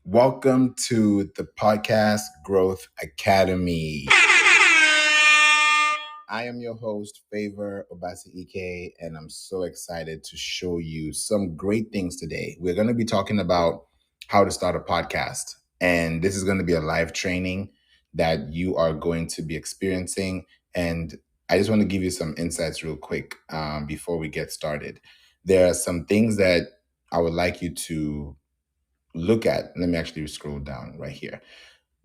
Welcome to the Podcast Growth Academy. I am your host, Favor Obasi Ike, and I'm so excited to show you some great things today. We're going to be talking about how to start a podcast, and this is going to be a live training that you are going to be experiencing. And I just want to give you some insights real quick before we get started. There are some things that I would like you to look at. Let me actually scroll down right here.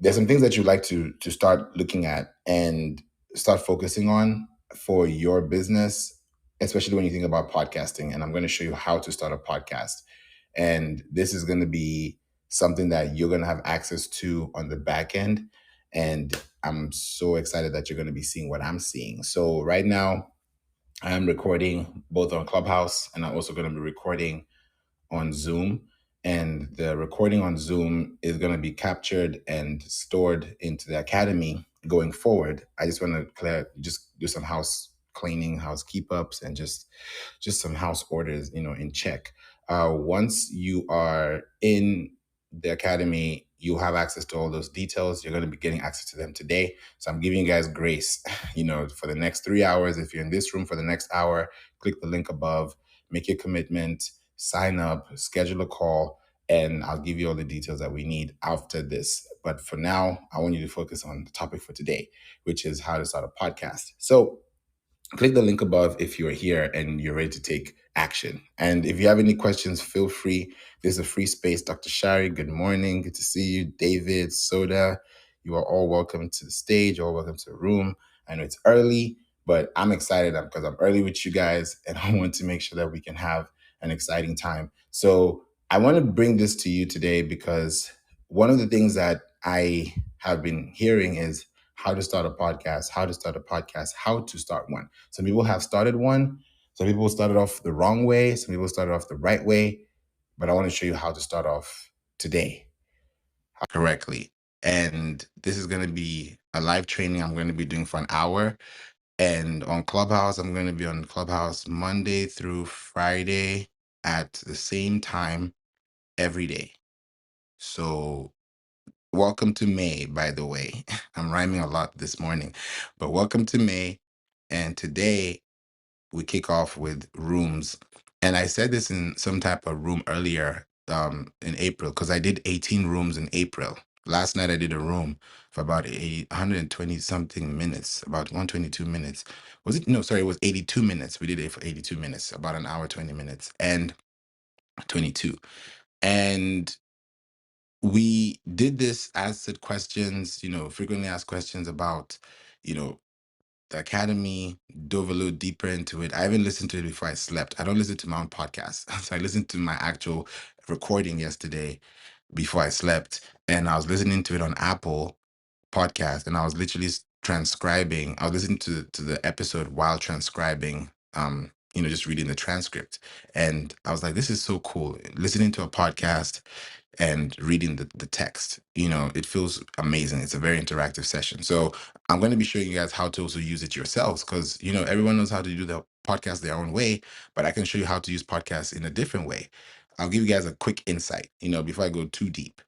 There's some things that you'd like to start looking at and start focusing on for your business, especially when you think about podcasting. And I'm going to show you how to start a podcast. And this is going to be something that you're going to have access to on the back end. And I'm so excited that you're going to be seeing what I'm seeing. So right now, I am recording both on Clubhouse, and I'm also going to be recording on Zoom. And the recording on Zoom is going to be captured and stored into the academy going forward. I just want to just do some house cleaning, house keep ups, and just some house orders, in check. Once you are in the academy, you'll have access to all those details. You're going to be getting access to them today. So I'm giving you guys grace, for the next 3 hours. If you're in this room for the next hour, click the link above, make your commitment, sign up, schedule a call, and I'll give you all the details that we need after this. But for now, I want you to focus on the topic for today, which is how to start a podcast. So click the link above if you're here and you're ready to take action. And if you have any questions, feel free. This is a free space. Dr. Shari, good morning. Good to see you. David, Soda, you are all welcome to the stage. You're all welcome to the room. I know it's early, but I'm excited because I'm early with you guys and I want to make sure that we can have an exciting time. So I want to bring this to you today because one of the things that I have been hearing is how to start a podcast, how to start a podcast, how to start one. Some people have started one. Some people started off the wrong way. Some people started off the right way. But I want to show you how to start off today correctly. And this is going to be a live training I'm going to be doing for an hour. And on Clubhouse, I'm going to be on Clubhouse Monday through Friday at the same time every day. So welcome to May, by the way. I'm rhyming a lot this morning, but welcome to May. And today we kick off with rooms. And I said this in some type of room earlier in April, because I did 18 rooms in April. Last night I did a room for about 120 something minutes, about 122 minutes. Was it? No, sorry, it was 82 minutes. We did it for 82 minutes, about an hour, 20 minutes, and 22. And we did this answered questions, frequently asked questions about, you know, the academy, dove a little deeper into it. I even listened to it before I slept. I don't listen to my own podcast. So I listened to my actual recording yesterday before I slept. And I was listening to it on Apple Podcast, and I was literally transcribing. I was listening to the episode while transcribing, just reading the transcript. And I was like, this is so cool. Listening to a podcast and reading the text, it feels amazing. It's a very interactive session. So I'm going to be showing you guys how to also use it yourselves, because everyone knows how to do the podcast their own way, but I can show you how to use podcasts in a different way. I'll give you guys a quick insight, before I go too deep.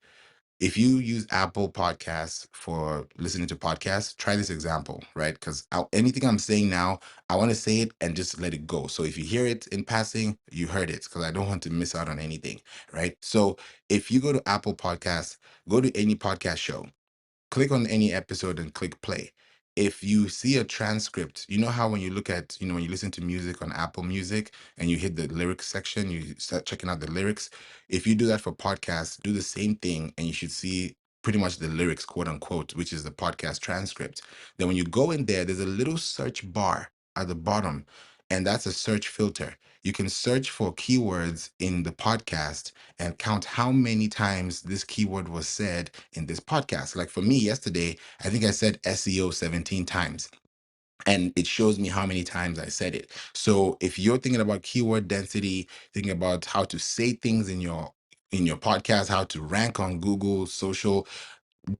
If you use Apple Podcasts for listening to podcasts, try this example, right? Because anything I'm saying now, I want to say it and just let it go. So if you hear it in passing, you heard it, because I don't want to miss out on anything, right? So if you go to Apple Podcasts, go to any podcast show, click on any episode and click play. If you see a transcript, you know how when you look at, when you listen to music on Apple Music and you hit the lyrics section, you start checking out the lyrics. If you do that for podcasts, do the same thing and you should see pretty much the lyrics, quote unquote, which is the podcast transcript. Then when you go in there, there's a little search bar at the bottom, and that's a search filter. You can search for keywords in the podcast and count how many times this keyword was said in this podcast. Like for me yesterday, I think I said SEO 17 times. And it shows me how many times I said it. So if you're thinking about keyword density, thinking about how to say things in your podcast, how to rank on Google, social,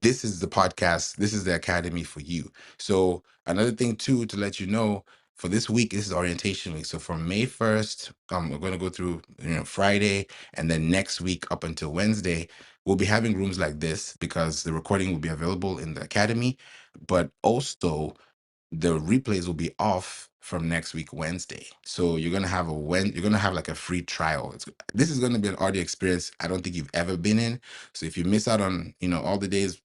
this is the podcast, this is the academy for you. So another thing too, to let you know, for this week, this is orientation week. So from May 1st, we're going to go through Friday, and then next week up until Wednesday, we'll be having rooms like this because the recording will be available in the academy, but also the replays will be off from next week Wednesday. So you're gonna have like a free trial. This is gonna be an audio experience I don't think you've ever been in. So if you miss out on all the days,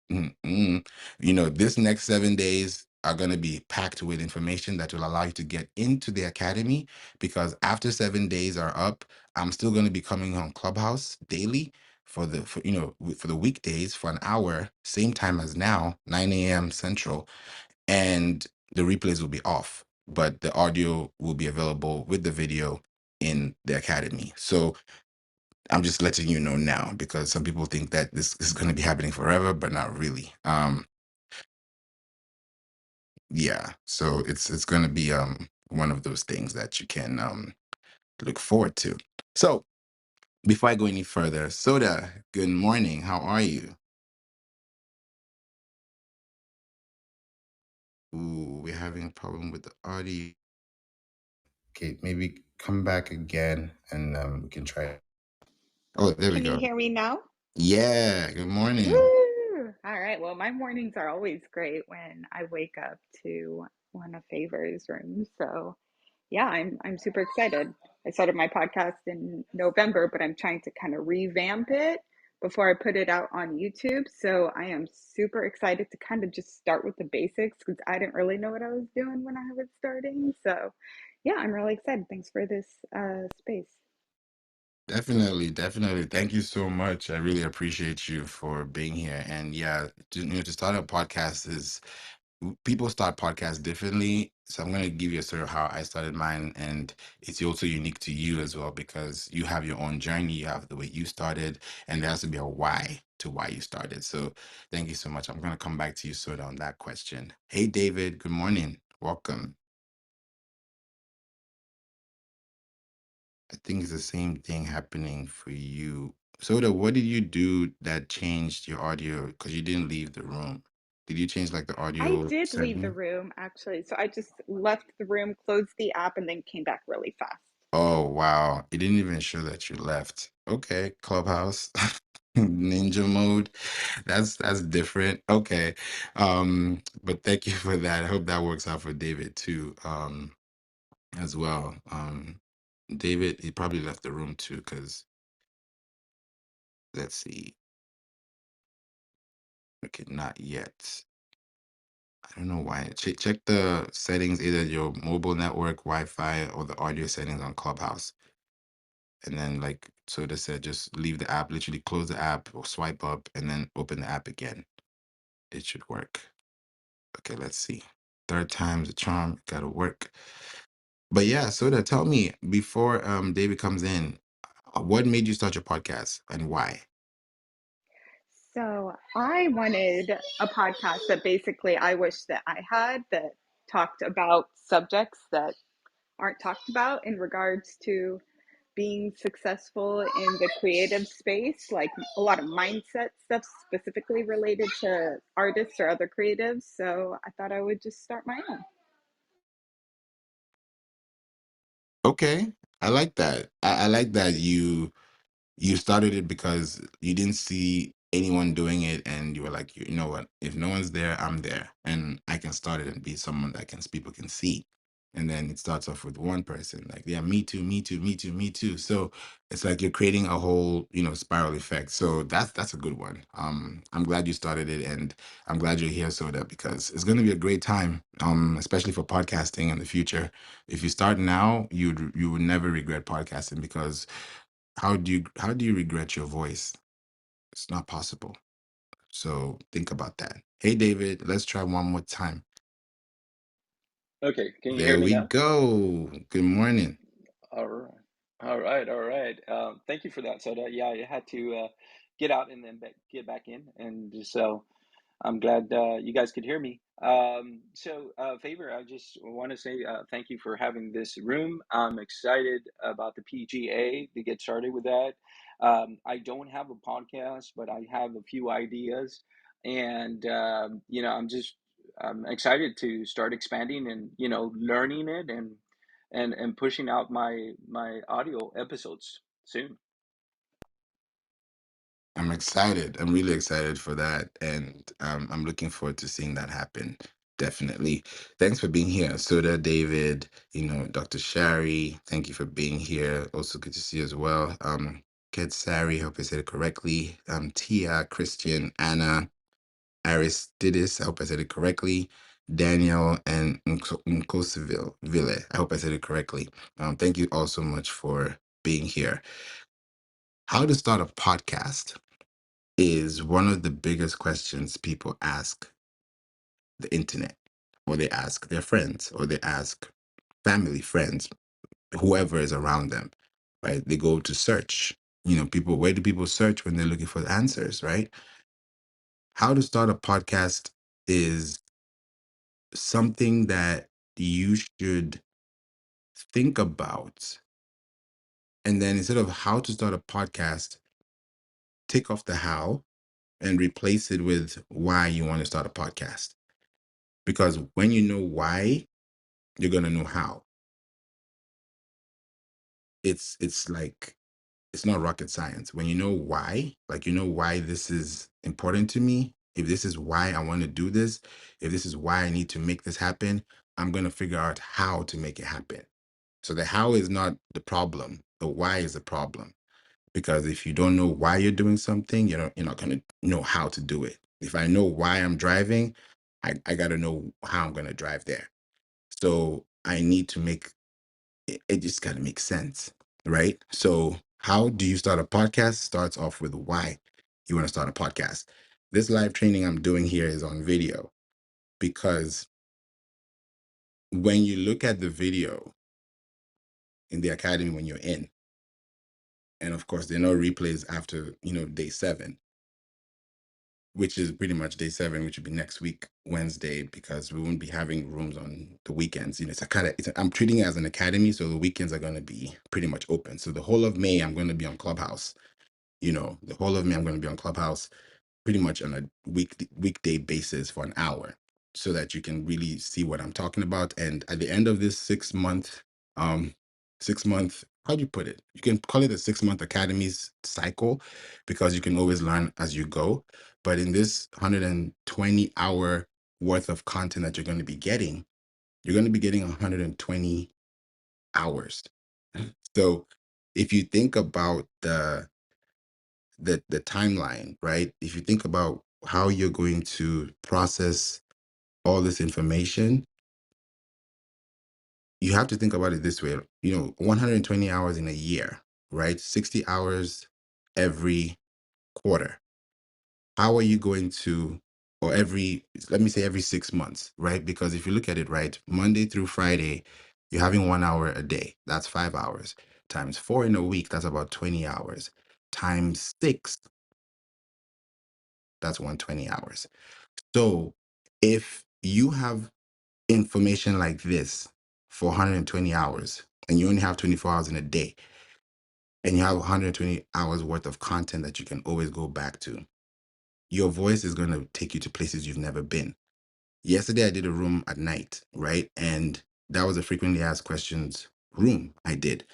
this next 7 days are gonna be packed with information that will allow you to get into the academy. Because after 7 days are up, I'm still gonna be coming on Clubhouse daily for the weekdays for an hour, same time as now, 9 a.m. Central, and the replays will be off, but the audio will be available with the video in the academy. So I'm just letting you know now, because some people think that this is going to be happening forever, but not really. Yeah, so it's going to be one of those things that you can look forward to. So before I go any further, Soda, good morning. How are you? Ooh, we're having a problem with the audio. Okay, maybe come back again and we can try. Oh, there we Can you go. hear me now? Yeah, good morning. Woo! All right. Well, my mornings are always great when I wake up to one of Favor's rooms. So, yeah, I'm super excited. I started my podcast in November, but I'm trying to kind of revamp it before I put it out on YouTube. So, I am super excited to kind of just start with the basics because I didn't really know what I was doing when I was starting. So, yeah, I'm really excited. Thanks for this space. Definitely, definitely. Thank you so much. I really appreciate you for being here. And yeah, to start a podcast is people start podcasts differently. So I'm going to give you a sort of how I started mine, and it's also unique to you as well because you have your own journey, you have the way you started, and there has to be a why to why you started. So thank you so much. I'm going to come back to you sort of on that question. Hey, David. Good morning. Welcome. I think it's the same thing happening for you. Soda, what did you do that changed your audio? Because you didn't leave the room. Did you change like the I audio did leave the setting? room actually. So I just left the room, closed the app, and then came back really fast. Oh, wow. It didn't even show that you left. Okay, Clubhouse. Ninja mode. That's different. Okay. But thank you for that. I hope that works out for David too, as well. David, he probably left the room too, because let's see. Okay, not yet. I don't know why. Check the settings, either your mobile network, Wi-Fi, or the audio settings on Clubhouse. And then, like Soda said, just leave the app, literally close the app or swipe up and then open the app again. It should work. Okay, let's see. Third time's a charm. Gotta work. But yeah, Soda, tell me before David comes in, what made you start your podcast and why? So I wanted a podcast that basically I wish that I had that talked about subjects that aren't talked about in regards to being successful in the creative space, like a lot of mindset stuff specifically related to artists or other creatives. So I thought I would just start my own. Okay, I like that. I like that you started it because you didn't see anyone doing it, and you were like, you know what, if no one's there, I'm there, and I can start it and be someone that people can see. And then it starts off with one person like, yeah, me too, me too, me too, me too. So it's like you're creating a whole spiral effect. So that's a good one. I'm glad you started it, and I'm glad you're here, Soda, because it's going to be a great time, especially for podcasting in the future. If you start now, you would never regret podcasting, because how do you regret your voice? It's not possible. So think about that. Hey, David, let's try one more time. Okay, can you hear There me we now? go. Good morning. All right. All right, all right. Thank you for that, Soda. Yeah, I had to get out and then get back in, and so I'm glad you guys could hear me. Favor, I just want to say thank you for having this room. I'm excited about the PGA to get started with that. I don't have a podcast, but I have a few ideas, and I'm excited to start expanding and learning it and pushing out my audio episodes soon. I'm excited. I'm really excited for that. And I'm looking forward to seeing that happen. Definitely. Thanks for being here. Soda, David, Dr. Shari, thank you for being here. Also good to see you as well. Ked Sari, hope I said it correctly. Tia, Christian, Anna, Aristides, I hope I said it correctly. Daniel and Nkosiville, Ville, I hope I said it correctly. Thank you all so much for being here. How to start a podcast is one of the biggest questions people ask the internet, or they ask their friends, or they ask family, friends, whoever is around them, right? They go to search. People, where do people search when they're looking for the answers, right? How to start a podcast is something that you should think about. And then instead of how to start a podcast, take off the how and replace it with why you want to start a podcast. Because when you know why, you're gonna know how. It's like it's not rocket science. When you know why, like why this is important to me, if this is why I want to do this, if this is why I need to make this happen, I'm gonna figure out how to make it happen. So the how is not the problem. The why is the problem. Because if you don't know why you're doing something, you're not gonna know how to do it. If I know why I'm driving, I gotta know how I'm gonna drive there. So I need to make it just gotta make sense, right? So how do you start a podcast? Starts off with why you want to start a podcast. This live training I'm doing here is on video because when you look at the video in the academy when you're in, and of course there are no replays after day 7, which is pretty much day 7, which would be next week Wednesday, because we won't be having rooms on the weekends. I'm treating it as an academy, so the weekends are going to be pretty much open. So the whole of May I'm going to be on Clubhouse. The whole of May I'm going to be on Clubhouse pretty much on a weekday basis for an hour, so that you can really see what I'm talking about. And at the end of this 6 month, 6 month, how do you put it? You can call it a 6 month academies cycle, because you can always learn as you go. But in this 120-hour worth of content that you're going to be getting 120 hours. So if you think about the timeline, right? If you think about how you're going to process all this information, you have to think about it this way. 120 hours in a year, right? 60 hours every quarter. How are you going to, or let me say every 6 months, right? Because if you look at it, right, Monday through Friday, you're having 1 hour a day. That's 5 hours. Times 4 in a week, that's about 20 hours. Times 6, that's 120 hours. So if you have information like this for 120 hours and you only have 24 hours in a day, and you have 120 hours worth of content that you can always go back to, your voice is going to take you to places you've never been. Yesterday, I did a room at night, right? And that was a frequently asked questions room I did.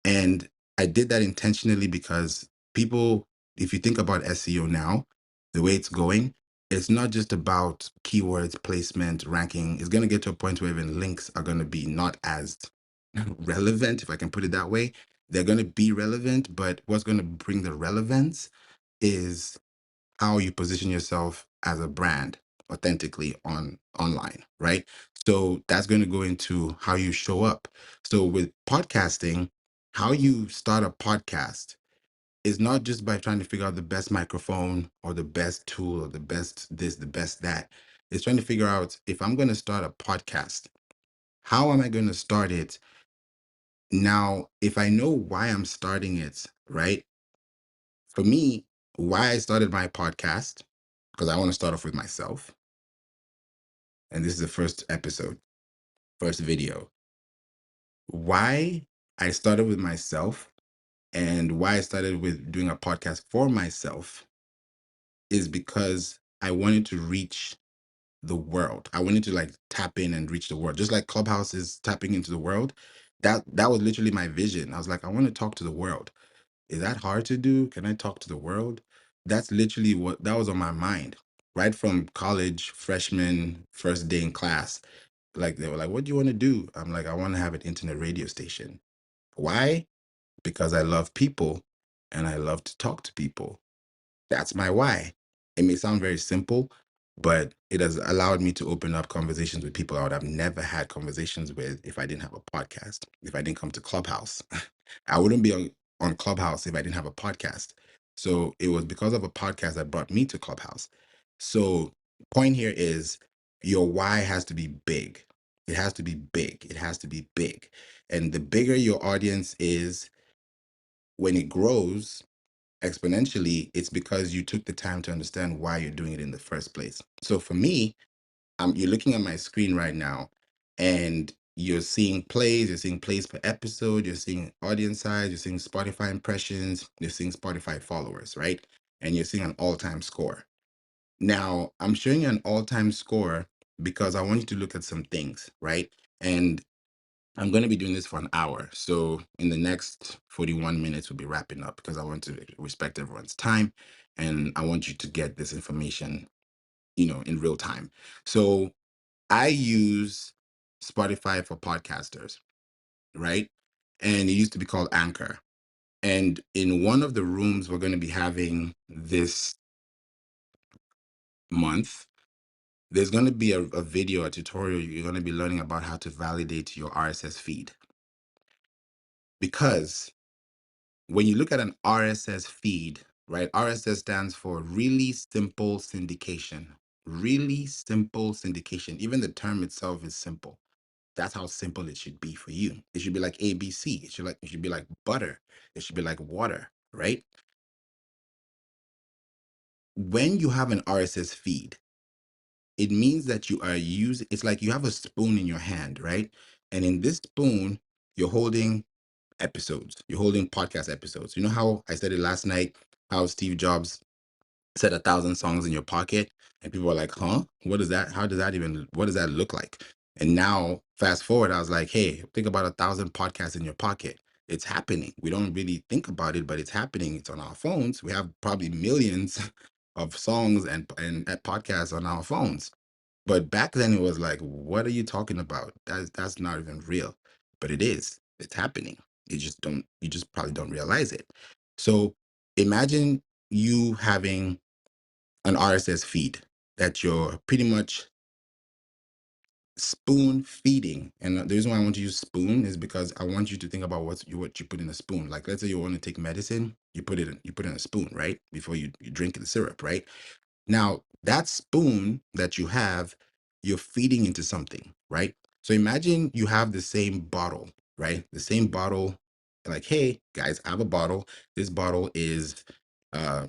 And I did that intentionally because people, if you think about SEO now, the way it's going, it's not just about keywords, placement, ranking. It's going to get to a point where even links are going to be not as relevant, if I can put it that way. They're going to be relevant, but what's going to bring the relevance is how you position yourself as a brand authentically online, right? So that's going to go into how you show up. So with podcasting, how you start a podcast is not just by trying to figure out the best microphone or the best tool or the best this, the best that. It's trying to figure out, if I'm going to start a podcast, how am I going to start it? Now, if I know why I'm starting it, right? For me, why I started my podcast, because I want to start off with myself. And this is the first episode, first video. Why I started with myself and why I started with doing a podcast for myself is because I wanted to reach the world. I wanted to like tap in and reach the world. Just like Clubhouse is tapping into the world. That was literally my vision. I was like, I want to talk to the world. Is that hard to do? Can I talk to the world? that's literally what that was on my mind right from college, freshman, first day in class. Like they were like, "What do you want to do?" I'm like, "I want to have an internet radio station." Why? Because I love people and I love to talk to people. That's my why. It may sound very simple, but it has allowed me to open up conversations with people I would have never had conversations with if I didn't have a podcast, if I didn't come to Clubhouse. I wouldn't be on Clubhouse if I didn't have a podcast. So it was because of a podcast that brought me to Clubhouse. So point here is your why has to be big. It has to be big. It has to be big. And the bigger your audience is, when it grows, exponentially, it's because you took the time to understand why you're doing it in the first place. So for me, you're looking at my screen right now and you're seeing plays per episode, you're seeing audience size, you're seeing Spotify impressions, you're seeing Spotify followers, right? And you're seeing an all-time score. Now, I'm showing you an all-time score because I want you to look at some things, right? And I'm going to be doing this for an hour. So in the next 41 minutes, we'll be wrapping up because I want to respect everyone's time and I want you to get this information, in real time. So I use Spotify for podcasters, right? And it used to be called Anchor. And in one of the rooms we're going to be having this month, there's going to be a video, a tutorial. You're going to be learning about how to validate your RSS feed. Because when you look at an RSS feed, right, RSS stands for really simple syndication. Really simple syndication. Even the term itself is simple. That's how simple it should be for you. It should be like ABC. It should be like butter. It should be like water, right? When you have an RSS feed, it means that you are using, it's like you have a spoon in your hand, right? And in this spoon, you're holding episodes. You're holding podcast episodes. You know how I said it last night, how Steve Jobs said 1,000 songs in your pocket, and people were like, huh, what is that? What does that look like? And now fast forward, I was like, hey, think about 1,000 podcasts in your pocket. It's happening. We don't really think about it, but it's happening. It's on our phones. We have probably millions of songs and podcasts on our phones. But back then it was like, what are you talking about? That's not even real. But it is. It's happening. You just probably don't realize it. So imagine you having an RSS feed that you're pretty much spoon feeding. And the reason why I want to use spoon is because I want you to think about what you put in a spoon. Like let's say you want to take medicine, you put it in a spoon, right? Before you drink the syrup, right? Now, that spoon that you have, you're feeding into something, right? So imagine you have the same bottle, right? The same bottle, like, hey, guys, I have a bottle. This bottle is uh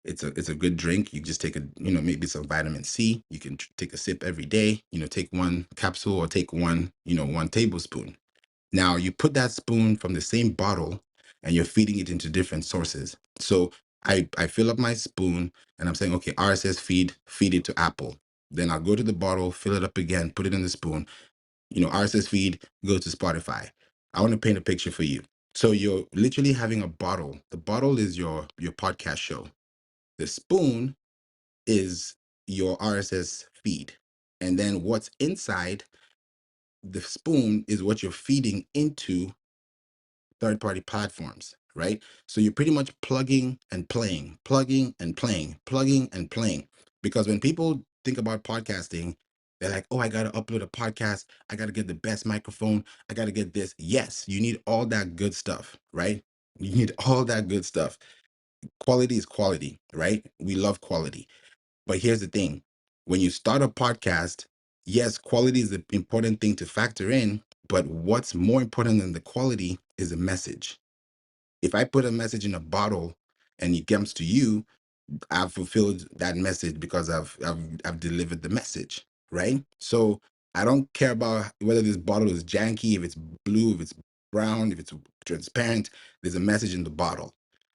it's a good drink. You just take maybe some vitamin C. You can take a sip every day, take one capsule or take one tablespoon. Now you put that spoon from the same bottle and you're feeding it into different sources. So I fill up my spoon and I'm saying, okay, RSS feed it to Apple. Then I'll go to the bottle, fill it up again, put it in the spoon. RSS feed, go to Spotify. I want to paint a picture for you. So you're literally having a bottle. The bottle is your podcast show. The spoon is your RSS feed. And then what's inside the spoon is what you're feeding into third-party platforms, right? So you're pretty much plugging and playing, plugging and playing, plugging and playing. Because when people think about podcasting, they're like, oh, I got to upload a podcast. I got to get the best microphone. I got to get this. Yes, you need all that good stuff, right? You need all that good stuff. Quality is quality, right? We love quality. But here's the thing. When you start a podcast, yes, quality is the important thing to factor in, but what's more important than the quality is the message. If I put a message in a bottle and it comes to you, I've fulfilled that message because I've delivered the message, right? So I don't care about whether this bottle is janky, if it's blue, if it's brown, if it's transparent. There's a message in the bottle.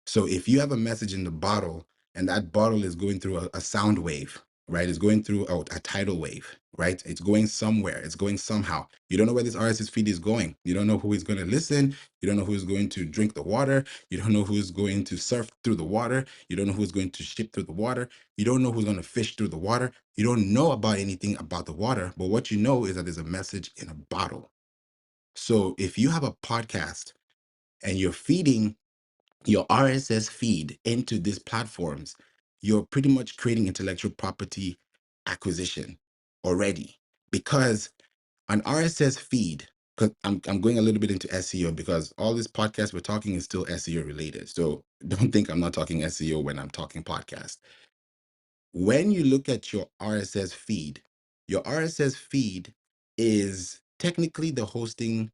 So if you have a message in the bottle and that bottle is going through a sound wave, right? It's going through a tidal wave, right? It's going somewhere. It's going somehow. You don't know where this RSS feed is going. You don't know who is going to listen. You don't know who's going to drink the water. You don't know who's going to surf through the water. You don't know who's going to ship through the water. You don't know who's going to fish through the water. You don't know about anything about the water. But what you know is that there's a message in a bottle. So if you have a podcast and you're feeding your RSS feed into these platforms, you're pretty much creating intellectual property acquisition already. Because an RSS feed, because I'm going a little bit into SEO because all this podcast we're talking is still SEO related. So don't think I'm not talking SEO when I'm talking podcast. When you look at your RSS feed is technically the hosting.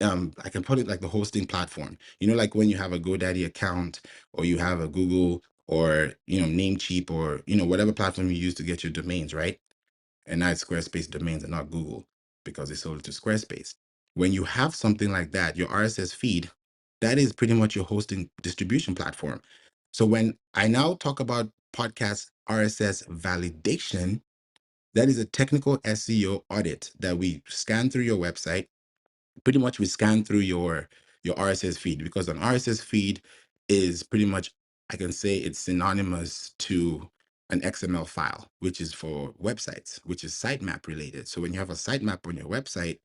I can put it like the hosting platform. You know, like when you have a GoDaddy account or you have a Google or Namecheap or whatever platform you use to get your domains, right? And now it's Squarespace domains and not Google because they sold it to Squarespace. When you have something like that, your RSS feed, that is pretty much your hosting distribution platform. So when I now talk about podcast RSS validation, that is a technical SEO audit that we scan through your website. Pretty much we scan through your RSS feed, because an RSS feed is pretty much, I can say it's synonymous to an XML file, which is for websites, which is sitemap related. So when you have a sitemap on your website,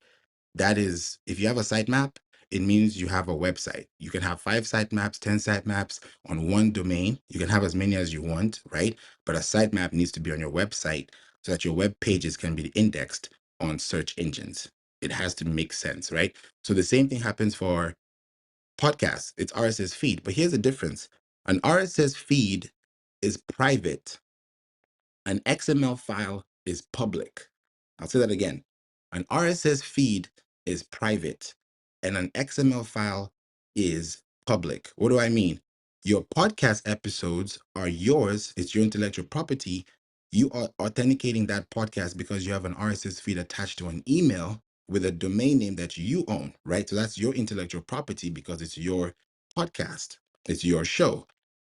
that is, if you have a sitemap, it means you have a website. You can have 5 sitemaps, 10 sitemaps on one domain. You can have as many as you want, right? But a sitemap needs to be on your website so that your web pages can be indexed on search engines. It has to make sense, right? So the same thing happens for podcasts. It's RSS feed. But here's the difference. An RSS feed is private. An XML file is public. I'll say that again. An RSS feed is private and an XML file is public. What do I mean? Your podcast episodes are yours. It's your intellectual property. You are authenticating that podcast because you have an RSS feed attached to an email with a domain name that you own, right? So that's your intellectual property because it's your podcast. It's your show.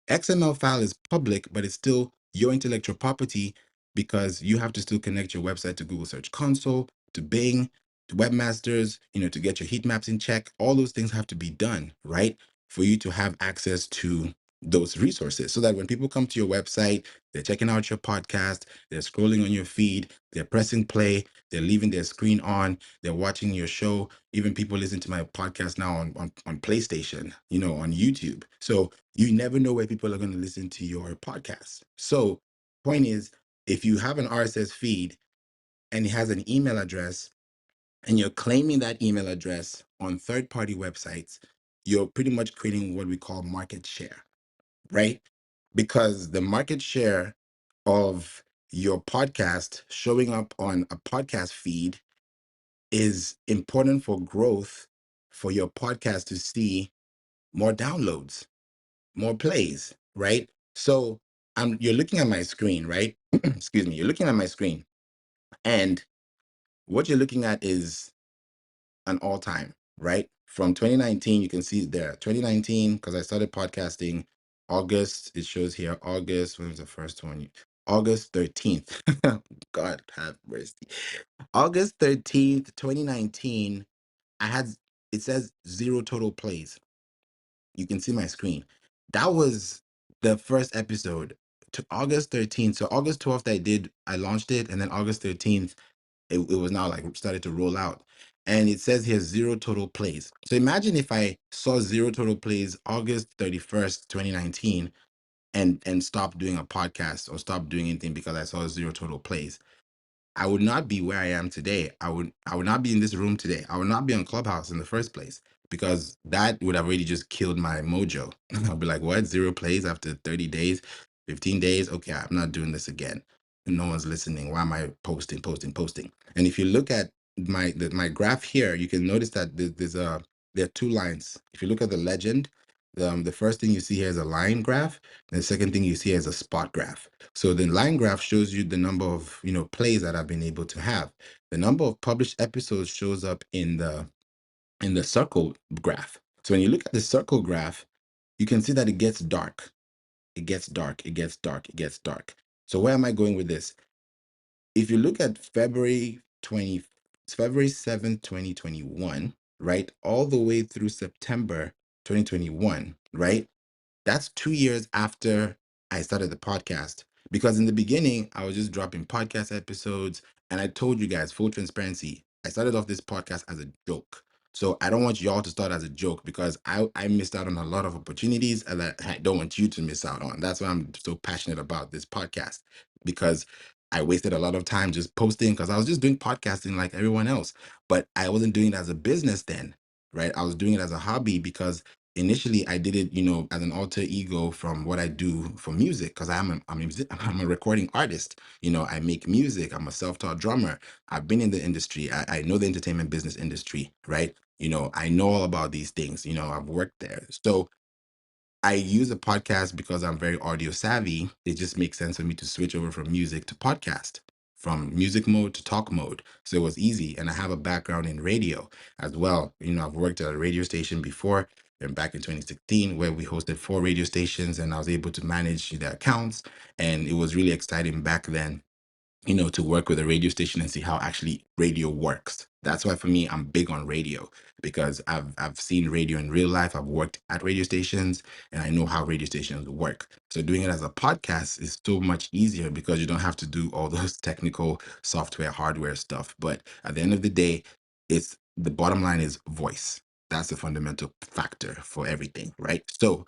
XML file is public, but it's still your intellectual property because you have to still connect your website to Google Search Console, to Bing, to Webmasters, to get your heat maps in check. All those things have to be done, right? For you to have access to those resources so that when people come to your website, they're checking out your podcast, they're scrolling on your feed, they're pressing play, they're leaving their screen on, they're watching your show. Even people listen to my podcast now on PlayStation, on YouTube. So you never know where people are going to listen to your podcast. So point is, if you have an RSS feed and it has an email address and you're claiming that email address on third-party websites, you're pretty much creating what we call market share, right? Because the market share of your podcast showing up on a podcast feed is important for growth, for your podcast to see more downloads, more plays, right? So you're looking at my screen, right? Excuse me, you're looking at my screen, and what you're looking at is an all-time, right? From 2019, you can see there, 2019, because I started podcasting August, it shows here August, when was the first one? August 13th. God have mercy. August 13th, 2019, I had, it says 0 total plays. You can see my screen. That was the first episode to August 13th. So August 12th, I launched it. And then August 13th, it was now like started to roll out. And it says here 0 total plays. So imagine if I saw 0 total plays August 31st, 2019, and stopped doing a podcast or stopped doing anything because I saw 0 total plays. I would not be where I am today. I would not be in this room today. I would not be on Clubhouse in the first place because that would have really just killed my mojo. I'll be like, what? 0 plays after 30 days, 15 days? Okay, I'm not doing this again. No one's listening. Why am I posting? And if you look at my graph here, you can notice that there are 2 lines. If you look at the legend, the first thing you see here is a line graph, and the second thing you see is a spot graph. So the line graph shows you the number of plays that I've been able to have. The number of published episodes shows up in the circle graph. So when you look at the circle graph, you can see that it gets dark. It gets dark. It gets dark. It gets dark. So where am I going with this? If you look at February 7th, 2021, right, all the way through September 2021, right? That's 2 years after I started the podcast. Because in the beginning, I was just dropping podcast episodes. And I told you guys, full transparency, I started off this podcast as a joke. So I don't want y'all to start as a joke because I missed out on a lot of opportunities and that I don't want you to miss out on. That's why I'm so passionate about this podcast, because I wasted a lot of time just posting because I was just doing podcasting like everyone else. But I wasn't doing it as a business then, right? I was doing it as a hobby because initially I did it, as an alter ego from what I do for music, because I'm a recording artist. I make music. I'm a self-taught drummer. I've been in the industry. I know the entertainment business industry, right? I know all about these things. I've worked there. So I use a podcast because I'm very audio savvy. It just makes sense for me to switch over from music to podcast, from music mode to talk mode. So it was easy. And I have a background in radio as well. I've worked at a radio station before, and back in 2016, where we hosted 4 radio stations and I was able to manage the accounts. And it was really exciting back then, to work with a radio station and see how actually radio works. That's why for me, I'm big on radio, because I've seen radio in real life. I've worked at radio stations and I know how radio stations work. So doing it as a podcast is so much easier because you don't have to do all those technical software, hardware stuff. But at the end of the day, it's the bottom line is voice. That's the fundamental factor for everything, right? So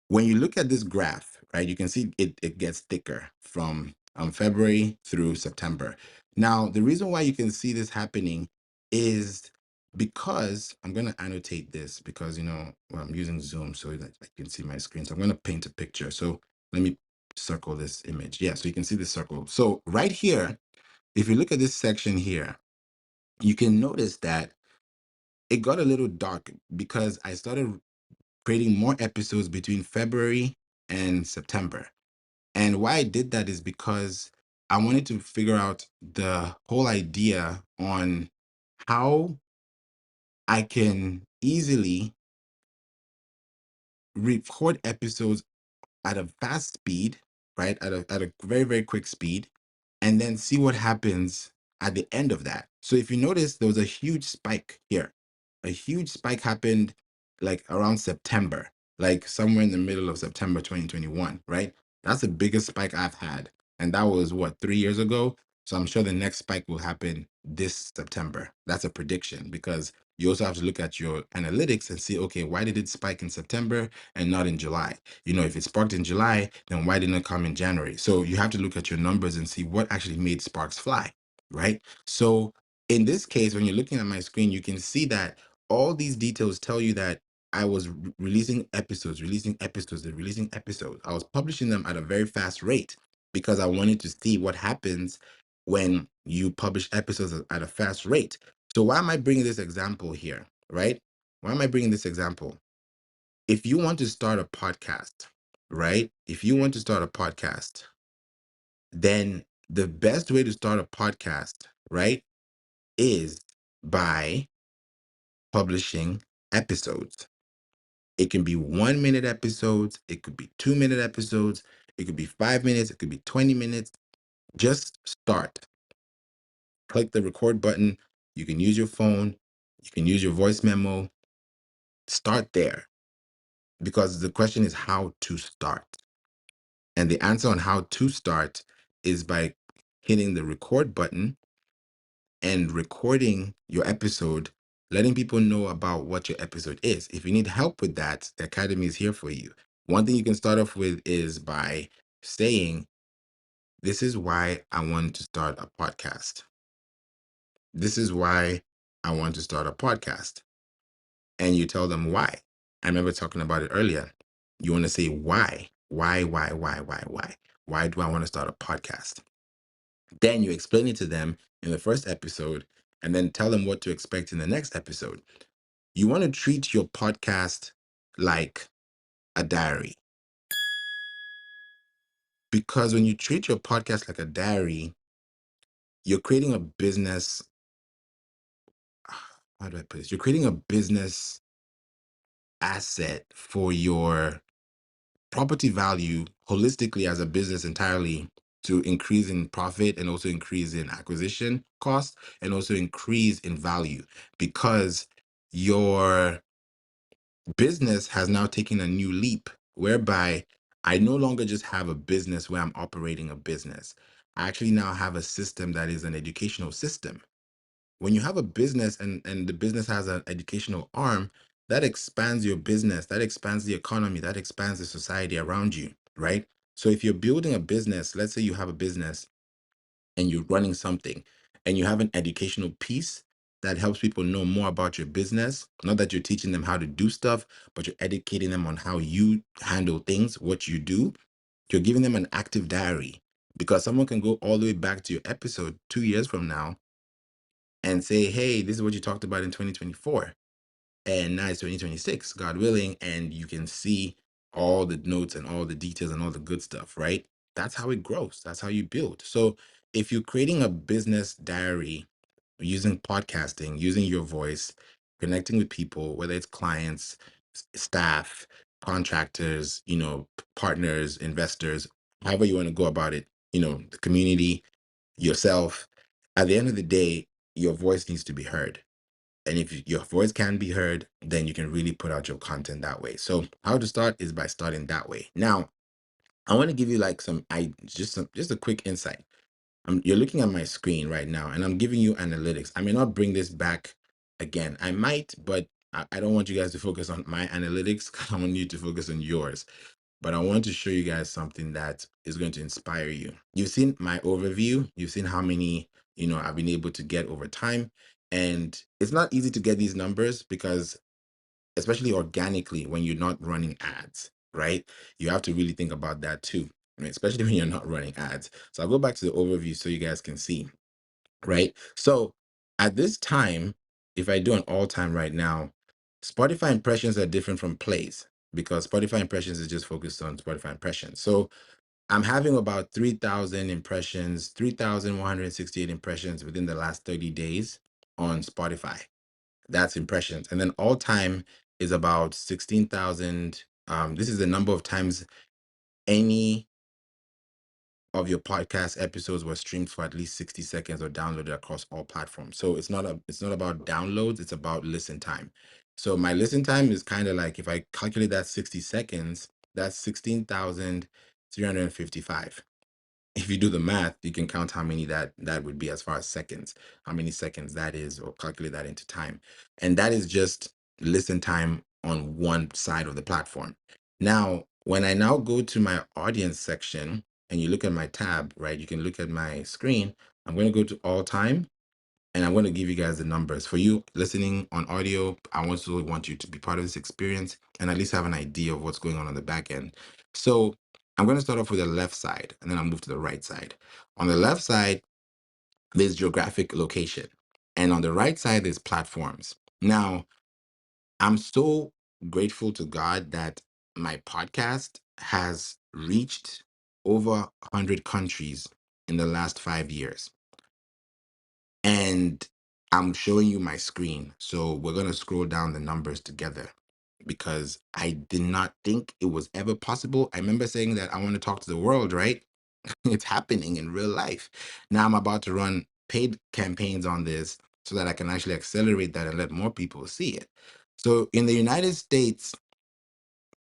when you look at this graph, right, you can see it gets thicker from February through September. Now, the reason why you can see this happening is because I'm going to annotate this because, well, I'm using Zoom so that I can see my screen. So I'm going to paint a picture. So let me circle this image. Yeah, so you can see the circle. So right here, if you look at this section here, you can notice that it got a little dark because I started creating more episodes between February and September. And why I did that is because I wanted to figure out the whole idea on how I can easily record episodes at a fast speed, right? At a very, very quick speed, and then see what happens at the end of that. So if you notice, there was a huge spike here. A huge spike happened like around September, like somewhere in the middle of September 2021, right? That's the biggest spike I've had. And that was what, 3 years ago? So I'm sure the next spike will happen this September. That's a prediction because you also have to look at your analytics and see, okay, why did it spike in September and not in July? If it sparked in July, then why didn't it come in January? So you have to look at your numbers and see what actually made sparks fly, right? So in this case, when you're looking at my screen, you can see that all these details tell you that I was releasing episodes, releasing episodes, and releasing episodes. I was publishing them at a very fast rate because I wanted to see what happens when you publish episodes at a fast rate. So why am I bringing this example here, right? Why am I bringing this example? If you want to start a podcast, right? If you want to start a podcast, then the best way to start a podcast, right, is by publishing episodes. It can be 1 minute episodes, it could be 2 minute episodes, it could be 5 minutes, it could be 20 minutes. Just start. Click the record button. You can use your phone, you can use your voice memo. Start there because the question is how to start. And the answer on how to start is by hitting the record button and recording your episode, letting people know about what your episode is. If you need help with that, the Academy is here for you. One thing you can start off with is by saying, this is why I want to start a podcast. This is why I want to start a podcast. And you tell them why. I remember talking about it earlier. You want to say why. Why? Why do I want to start a podcast? Then you explain it to them in the first episode and then tell them what to expect in the next episode. You want to treat your podcast like a diary. Because when you treat your podcast like a diary, you're creating a business. How do I put this? You're creating a business asset for your property value holistically as a business entirely to increase in profit and also increase in acquisition cost and also increase in value because your business has now taken a new leap whereby I no longer just have a business where I'm operating a business. I actually now have a system that is an educational system. When you have a business and the business has an educational arm, that expands your business, that expands the economy, that expands the society around you, right? So if you're building a business, let's say you have a business and you're running something and you have an educational piece that helps people know more about your business, not that you're teaching them how to do stuff, but you're educating them on how you handle things, what you do, you're giving them an active diary because someone can go all the way back to your episode 2 years from now and say, hey, this is what you talked about in 2024. And now it's 2026, God willing, and you can see all the notes and all the details and all the good stuff, right? That's how it grows. That's how you build. So if you're creating a business diary using podcasting, using your voice, connecting with people, whether it's clients, staff, contractors, partners, investors, however you want to go about it, the community, yourself, at the end of the day, your voice needs to be heard. And if your voice can be heard, then you can really put out your content that way. So how to start is by starting that way. Now, I want to give you like just a quick insight. You're looking at my screen right now, and I'm giving you analytics. I may not bring this back again. I might, but I don't want you guys to focus on my analytics. I want you to focus on yours. But I want to show you guys something that is going to inspire you. You've seen my overview. You've seen how many, I've been able to get over time. And it's not easy to get these numbers because, especially organically, when you're not running ads, right? You have to really think about that too, right? Especially when you're not running ads. So I'll go back to the overview so you guys can see, right? So at this time, if I do an all time right now, Spotify impressions are different from plays because Spotify impressions is just focused on Spotify impressions. So I'm having about 3,000 impressions, 3,168 impressions within the last 30 days on Spotify. That's impressions. And then all time is about 16,000. This is the number of times any of your podcast episodes were streamed for at least 60 seconds or downloaded across all platforms. So it's not about downloads, it's about listen time. So my listen time is kind of like, if I calculate that 60 seconds, that's 16,355. If you do the math, you can count how many that would be as far as seconds, how many seconds that is, or calculate that into time. And that is just listen time on one side of the platform. Now, when I now go to my audience section and you look at my tab, right, you can look at my screen. I'm going to go to all time and I'm going to give you guys the numbers. For you listening on audio, I also want you to be part of this experience and at least have an idea of what's going on the back end. So I'm going to start off with the left side and then I'll move to the right side. On the left side, there's geographic location. And on the right side, there's platforms. Now, I'm so grateful to God that my podcast has reached over 100 countries in the last 5 years. And I'm showing you my screen. So we're going to scroll down the numbers together because I did not think it was ever possible. I remember saying that I want to talk to the world, right? It's happening in real life. Now I'm about to run paid campaigns on this so that I can actually accelerate that and let more people see it. So in the United States,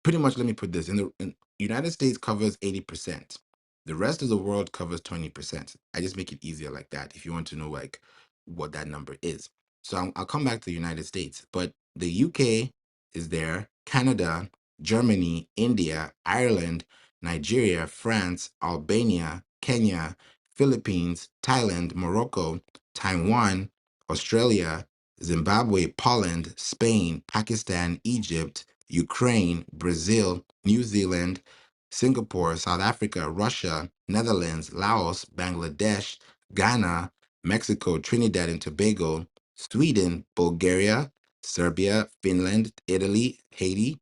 pretty much, let me put this in United States covers 80%. The rest of the world covers 20%. I just make it easier like that if you want to know like what that number is. So I'll come back to the United States, but the UK is there, Canada, Germany, India, Ireland, Nigeria, France, Albania, Kenya, Philippines, Thailand, Morocco, Taiwan, Australia, Zimbabwe, Poland, Spain, Pakistan, Egypt, Ukraine, Brazil, New Zealand, Singapore, South Africa, Russia, Netherlands, Laos, Bangladesh, Ghana, Mexico, Trinidad and Tobago, Sweden, Bulgaria, Serbia, Finland, Italy, Haiti,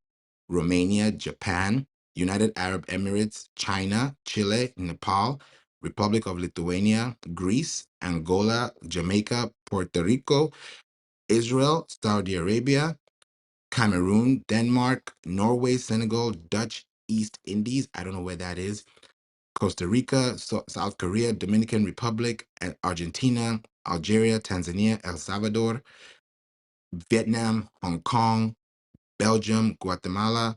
Romania, Japan, United Arab Emirates, China, Chile, Nepal, Republic of Lithuania, Greece, Angola, Jamaica, Puerto Rico, Israel, Saudi Arabia, Cameroon, Denmark, Norway, Senegal, Dutch East Indies. I don't know where that is. Costa Rica, South Korea, Dominican Republic, and Argentina, Algeria, Tanzania, El Salvador, Vietnam, Hong Kong, Belgium, Guatemala,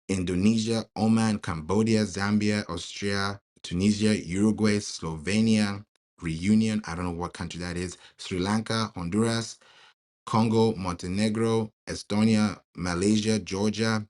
Indonesia, Oman, Cambodia, Zambia, Austria, Tunisia, Uruguay, Slovenia, Reunion, I don't know what country that is, Sri Lanka, Honduras, Congo, Montenegro, Estonia, Malaysia, Georgia,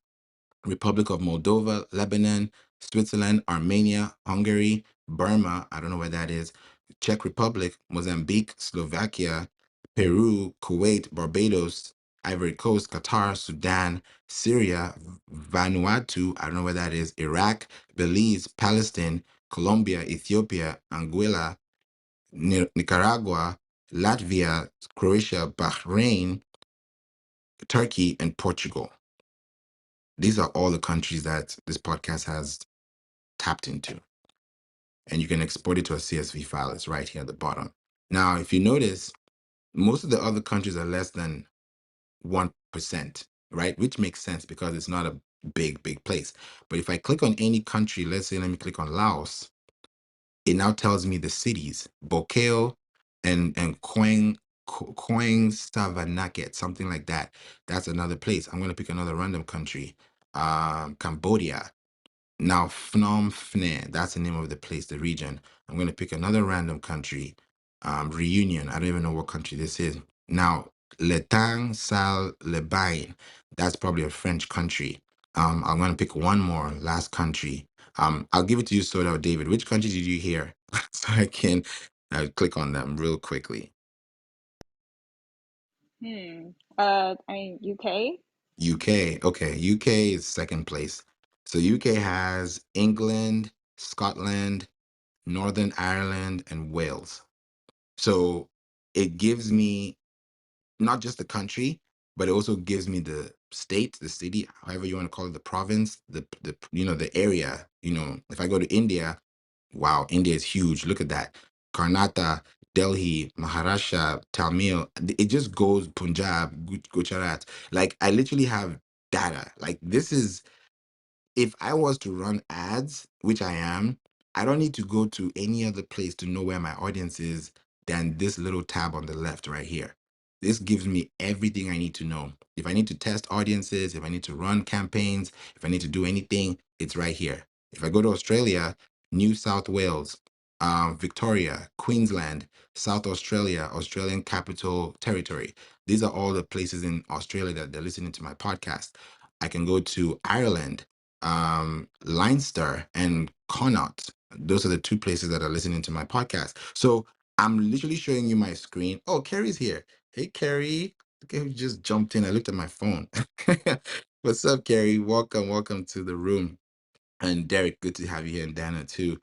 Republic of Moldova, Lebanon, Switzerland, Armenia, Hungary, Burma, I don't know where that is, Czech Republic, Mozambique, Slovakia, Peru, Kuwait, Barbados, Ivory Coast, Qatar, Sudan, Syria, Vanuatu, I don't know where that is, Iraq, Belize, Palestine, Colombia, Ethiopia, Anguilla, Nicaragua, Latvia, Croatia, Bahrain, Turkey, and Portugal. These are all the countries that this podcast has tapped into. And you can export it to a CSV file. It's right here at the bottom. Now, if you notice, most of the other countries are less than 1%, right? Which makes sense because it's not a big place. But if I click on any country, let's say, let me click on Laos, it now tells me the cities, Bokeo and Koeng Savanaket, something like that. That's another place. I'm going to pick another random country, Cambodia. Now, Phnom Penh, that's the name of the place, the region. I'm going to pick another random country, Reunion. I don't even know what country this is. Now, Letang Sal Lebain, that's probably a French country. I'm going to pick one more, last country. I'll give it to you, Soda or David. Which country did you hear? So I can click on them real quickly. I mean, UK. UK. Okay, UK is second place. So UK has England, Scotland, Northern Ireland, and Wales. So it gives me not just the country, but it also gives me the state, the city, however you want to call it, the province, the the area. If I go to India, wow, India is huge. Look at that. Karnataka, Delhi, Maharashtra, Tamil. It just goes Punjab, Gujarat. Like I literally have data. Like this is if I was to run ads, which I am, I don't need to go to any other place to know where my audience is than this little tab on the left right here. This gives me everything I need to know. If I need to test audiences, if I need to run campaigns, if I need to do anything, it's right here. If I go to Australia, New South Wales, Victoria, Queensland, South Australia, Australian Capital Territory. These are all the places in Australia that they're listening to my podcast. I can go to Ireland, Leinster and Connaught. Those are the two places that are listening to my podcast. So I'm literally showing you my screen. Oh, Carrie's here. Hey, Carrie. Okay, who just jumped in. I looked at my phone. What's up, Carrie? Welcome to the room. And Derek, good to have you here, and Dana too.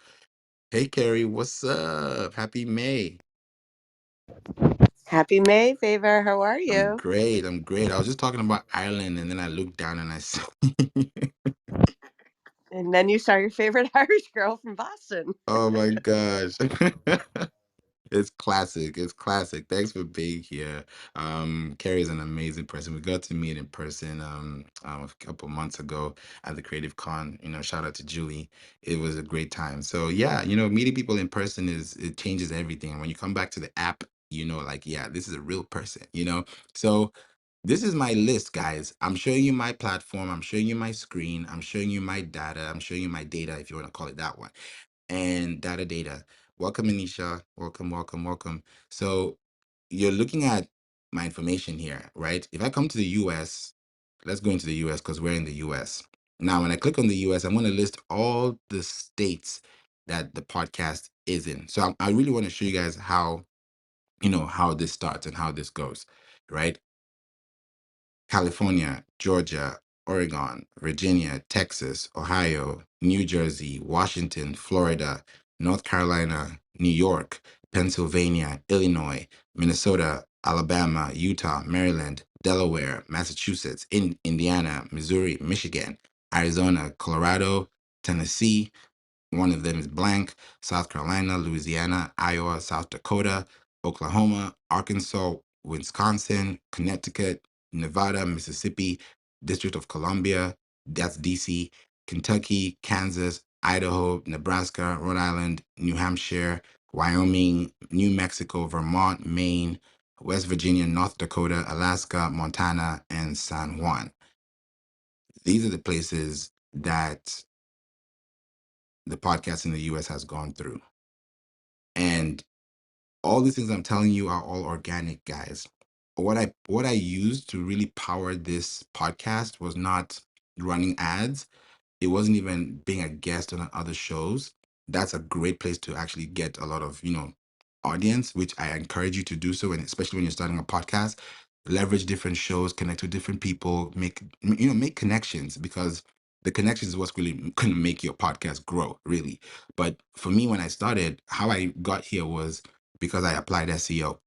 Hey, Carrie, what's up? Happy May. Happy May, Favor. How are I'm you? great. I'm great. I was just talking about Ireland, and then I looked down and I saw. And then you saw your favorite Irish girl from Boston. Oh my gosh. It's classic. It's classic. Thanks for being here. Carrie is an amazing person. We got to meet in person a couple months ago at the Creative Con. Shout out to Julie. It was a great time. So yeah, meeting people in person it changes everything. And when you come back to the app, like, yeah, this is a real person. So this is my list, guys. I'm showing you my platform. I'm showing you my screen. I'm showing you my data. I'm showing you my data, if you want to call it that one, and data. Welcome, Anisha. Welcome. So you're looking at my information here, right? If I come to the US, let's go into the US because we're in the US. Now, when I click on the US, I'm going to list all the states that the podcast is in. So I really want to show you guys how this starts and how this goes, right? California, Georgia, Oregon, Virginia, Texas, Ohio, New Jersey, Washington, Florida, North Carolina, New York, Pennsylvania, Illinois, Minnesota, Alabama, Utah, Maryland, Delaware, Massachusetts, Indiana, Missouri, Michigan, Arizona, Colorado, Tennessee, one of them is blank. South Carolina, Louisiana, Iowa, South Dakota, Oklahoma, Arkansas, Wisconsin, Connecticut, Nevada, Mississippi, District of Columbia, that's DC, Kentucky, Kansas, Idaho, Nebraska, Rhode Island, New Hampshire, Wyoming, New Mexico, Vermont, Maine, West Virginia, North Dakota, Alaska, Montana, and San Juan. These are the places that the podcast in the US has gone through. And all these things I'm telling you are all organic, guys. What I used to really power this podcast was not running ads. It wasn't even being a guest on other shows. That's a great place to actually get a lot of, audience, which I encourage you to do so. And especially when you're starting a podcast, leverage different shows, connect with different people, make connections, because the connections is what's really going to make your podcast grow, really. But for me, when I started, how I got here was because I applied SEO.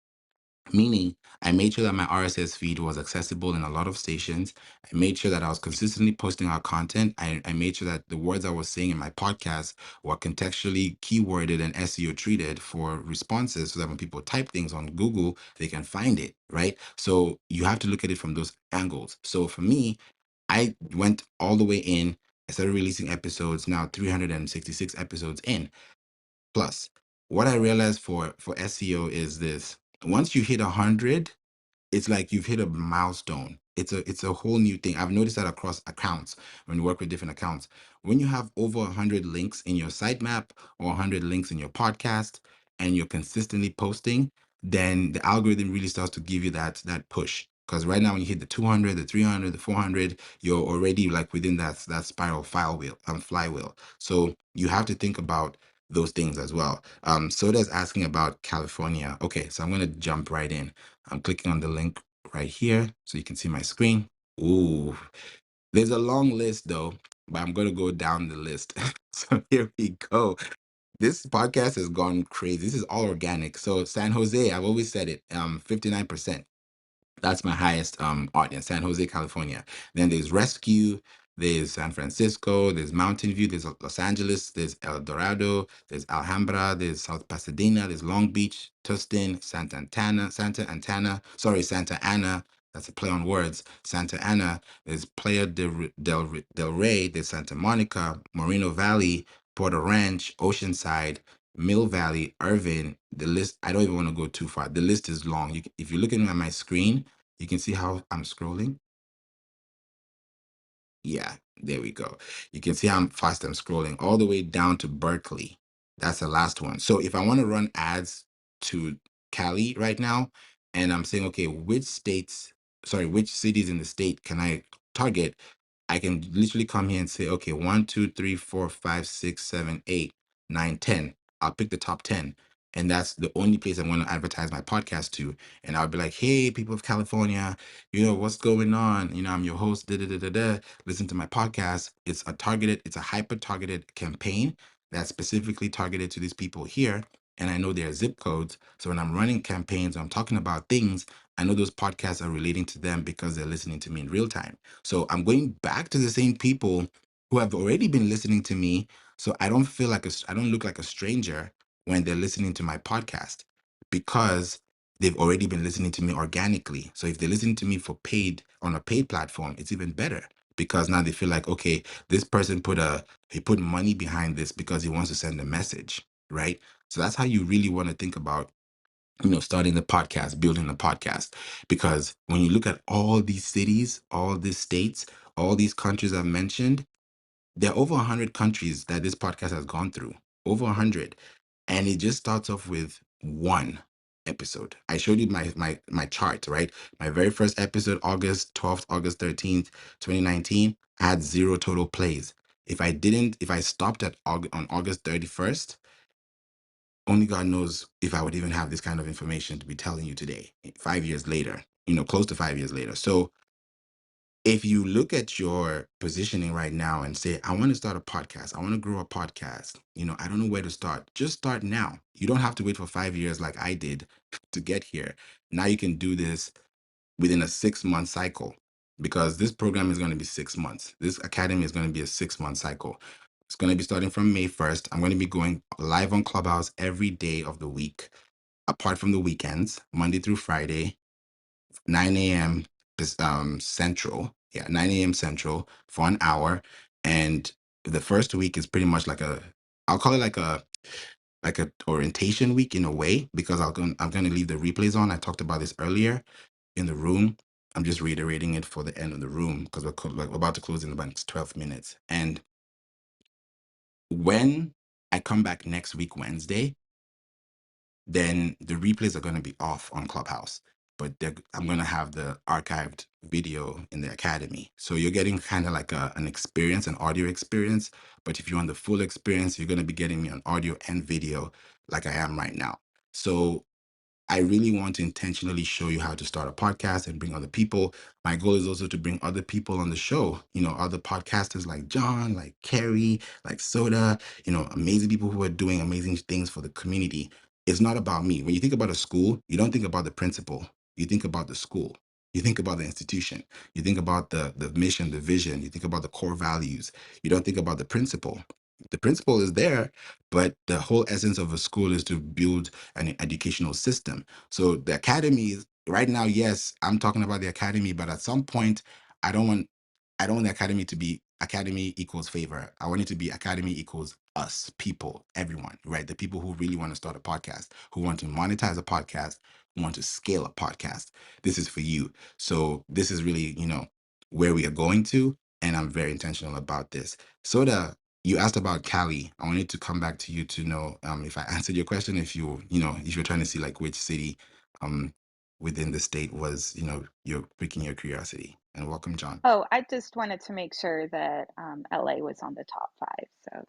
Meaning, I made sure that my RSS feed was accessible in a lot of stations. I made sure that I was consistently posting our content. I made sure that the words I was saying in my podcast were contextually keyworded and SEO treated for responses so that when people type things on Google, they can find it, right? So you have to look at it from those angles. So for me, I went all the way in. I started releasing episodes, now 366 episodes in. Plus, what I realized for SEO is this: once you hit 100, it's like you've hit a milestone. It's a whole new thing. I've noticed that across accounts when you work with different accounts. When you have over 100 links in your sitemap or 100 links in your podcast and you're consistently posting, then the algorithm really starts to give you that push. Because right now, when you hit the 200, the 300, the 400, you're already like within that spiral flywheel. So you have to think about those things as well. Soda's asking about California. Okay, so I'm going to jump right in. I'm clicking on the link right here so you can see my screen. Ooh, there's a long list though, but I'm going to go down the list. So here we go. This podcast has gone crazy. This is all organic. So San Jose, I've always said it, 59%. That's my highest audience, San Jose, California. Then there's Rescue, there's San Francisco, there's Mountain View, there's Los Angeles, there's El Dorado, there's Alhambra, there's South Pasadena, there's Long Beach, Tustin, Santa Ana. That's a play on words. Santa Ana, there's Del Rey, there's Santa Monica, Moreno Valley, Porter Ranch, Oceanside, Mill Valley, Irvin. The list, I don't even want to go too far. The list is long. If you're looking at my screen, you can see how I'm scrolling. Yeah, there we go. You can see how fast I'm scrolling all the way down to Berkeley. That's the last one. So if I want to run ads to Cali right now, and I'm saying, okay, which cities in the state can I target? I can literally come here and say, okay, 1, 2, 3, 4, 5, 6, 7, 8, 9, 10. I'll pick the top 10. And that's the only place I'm going to advertise my podcast to. And I'll be like, hey, people of California, what's going on? I'm your host, da da da da da. Listen to my podcast. It's a hyper targeted campaign that's specifically targeted to these people here. And I know their zip codes. So when I'm running campaigns, I'm talking about things, I know those podcasts are relating to them because they're listening to me in real time. So I'm going back to the same people who have already been listening to me. So I don't feel like I don't look like a stranger when they're listening to my podcast, because they've already been listening to me organically. So if they're listening to me for paid on a paid platform, it's even better, because now they feel like, okay, this person he put money behind this because he wants to send a message, right? So that's how you really want to think about, starting the podcast, building the podcast. Because when you look at all these cities, all these states, all these countries I've mentioned, there are over 100 countries that this podcast has gone through, over 100. And it just starts off with one episode. I showed you my chart, right? My very first episode, August 12th, August 13th, 2019, I had 0 total plays. If I stopped on August 31st, only God knows if I would even have this kind of information to be telling you today, 5 years later, close to 5 years later. So if you look at your positioning right now and say, I want to start a podcast, I want to grow a podcast, I don't know where to start, just start now. You don't have to wait for 5 years like I did to get here. Now you can do this within a 6-month cycle, because this program is going to be 6 months. This academy is going to be a 6-month cycle. It's going to be starting from May 1st. I'm going to be going live on Clubhouse every day of the week, apart from the weekends, Monday through Friday, 9 a.m. Central. Yeah, 9 a.m. Central for an hour. And The first week is pretty much I'll call it like a orientation week in a way, because I'm going to leave the replays on. I talked about this earlier in the room. I'm just reiterating it for the end of the room because we're about to close in about 12 minutes. And when I come back next week, Wednesday, then the replays are going to be off on Clubhouse, but I'm going to have the archived video in the academy. So you're getting kind of like an experience, an audio experience. But if you want the full experience, you're going to be getting me on audio and video like I am right now. So I really want to intentionally show you how to start a podcast and bring other people. My goal is also to bring other people on the show, other podcasters like John, like Carrie, like Soda, amazing people who are doing amazing things for the community. It's not about me. When you think about a school, you don't think about the principal, you think about the school. You think about the institution. You think about the mission, the vision. You think about the core values. You don't think about the principal. The principal is there, but the whole essence of a school is to build an educational system. So the academy is right now, yes, I'm talking about the academy, but at some point, I don't want I don't want the academy to be academy equals favor. I want it to be academy equals us, people, everyone, right? The people who really want to start a podcast, who want to monetize a podcast, who want to scale a podcast. This is for you. So this is really, where we are going to, and I'm very intentional about this. Soda, you asked about Cali. I wanted to come back to you to know if I answered your question. If you're trying to see like which city um, within the state was, you're piquing your curiosity. And welcome, John. Oh, I just wanted to make sure that LA was on the top 5. So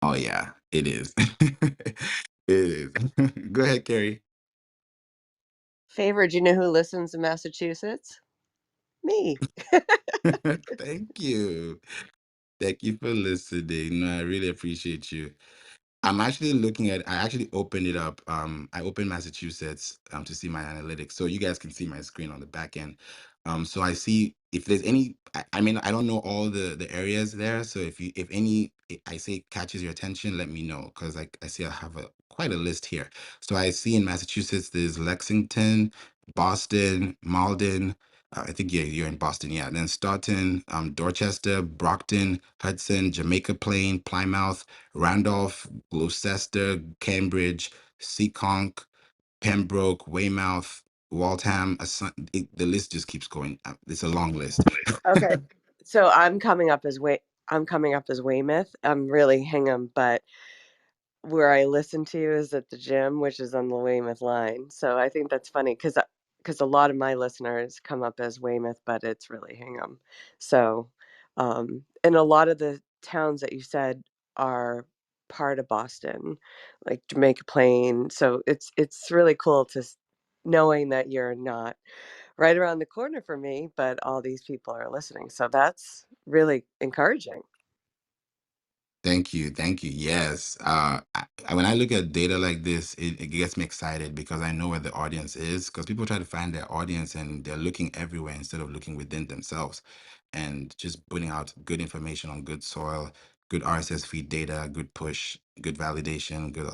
Oh yeah, it is. It is. Go ahead, Carrie. Favor, do you know who listens in Massachusetts? Me. Thank you. Thank you for listening. No, I really appreciate you. I actually opened it up. I opened Massachusetts to see my analytics. So you guys can see my screen on the back end. So I see if there's any, I mean, I don't know all the areas there. So if any, I say catches your attention, let me know. Cause I see I have quite a list here. So I see in Massachusetts, there's Lexington, Boston, Malden. I think you're in Boston. Yeah. Then Staunton, Dorchester, Brockton, Hudson, Jamaica Plain, Plymouth, Randolph, Gloucester, Cambridge, Seekonk, Pembroke, Weymouth, Waltham. The list just keeps going. It's a long list. Okay. So I'm coming up as Weymouth. I'm really Hingham, but where I listen to you is at the gym, which is on the Weymouth line. So I think that's funny because a lot of my listeners come up as Weymouth, but it's really Hingham. So, and a lot of the towns that you said are part of Boston, like Jamaica Plain. So it's really cool knowing that you're not right around the corner from me, but all these people are listening. So that's really encouraging. Thank you. Thank you. Yes. When I look at data like this, it gets me excited because I know where the audience is. Because people try to find their audience and they're looking everywhere instead of looking within themselves, and just putting out good information on good soil, good RSS feed data, good push, good validation, good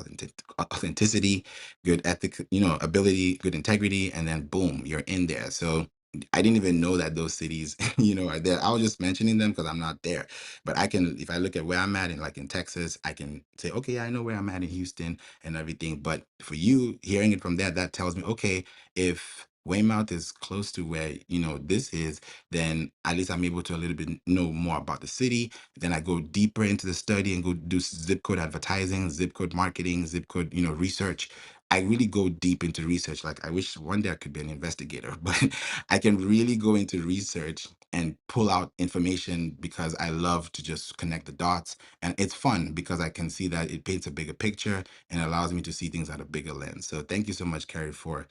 authenticity, good ethic, ability, good integrity, and then boom, you're in there. So I didn't even know that those cities, are there. I was just mentioning them because I'm not there. But if I look at where I'm at in Texas, I can say, okay, I know where I'm at in Houston and everything. But for you, hearing it from there, that tells me, okay, if Weymouth is close to where, this is, then at least I'm able to a little bit know more about the city. Then I go deeper into the study and go do zip code advertising, zip code marketing, zip code, research. I really go deep into research. Like I wish one day I could be an investigator, but I can really go into research and pull out information because I love to just connect the dots. And it's fun because I can see that it paints a bigger picture and allows me to see things at a bigger lens. So thank you so much, Carrie, for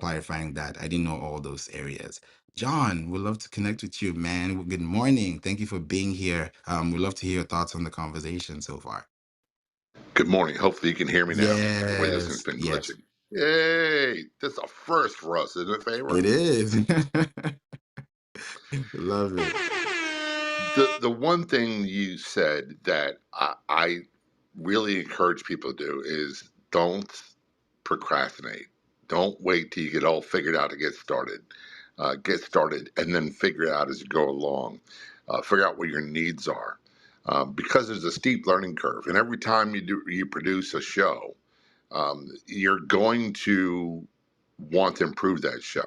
clarifying that. I didn't know all those areas. John, we'd love to connect with you, man. Good morning. Thank you for being here. We'd love to hear your thoughts on the conversation so far. Good morning. Hopefully you can hear me now. The way this thing's Yes, been yes, glitching. Yay! That's a first for us, isn't it, Favor? it is. Love it. The one thing you said that I really encourage people to do is don't procrastinate. Don't wait till you get all figured out to get started. Get started and then figure it out as you go along. Figure out what your needs are. because there's a steep learning curve, and every time you produce a show, you're going to want to improve that show.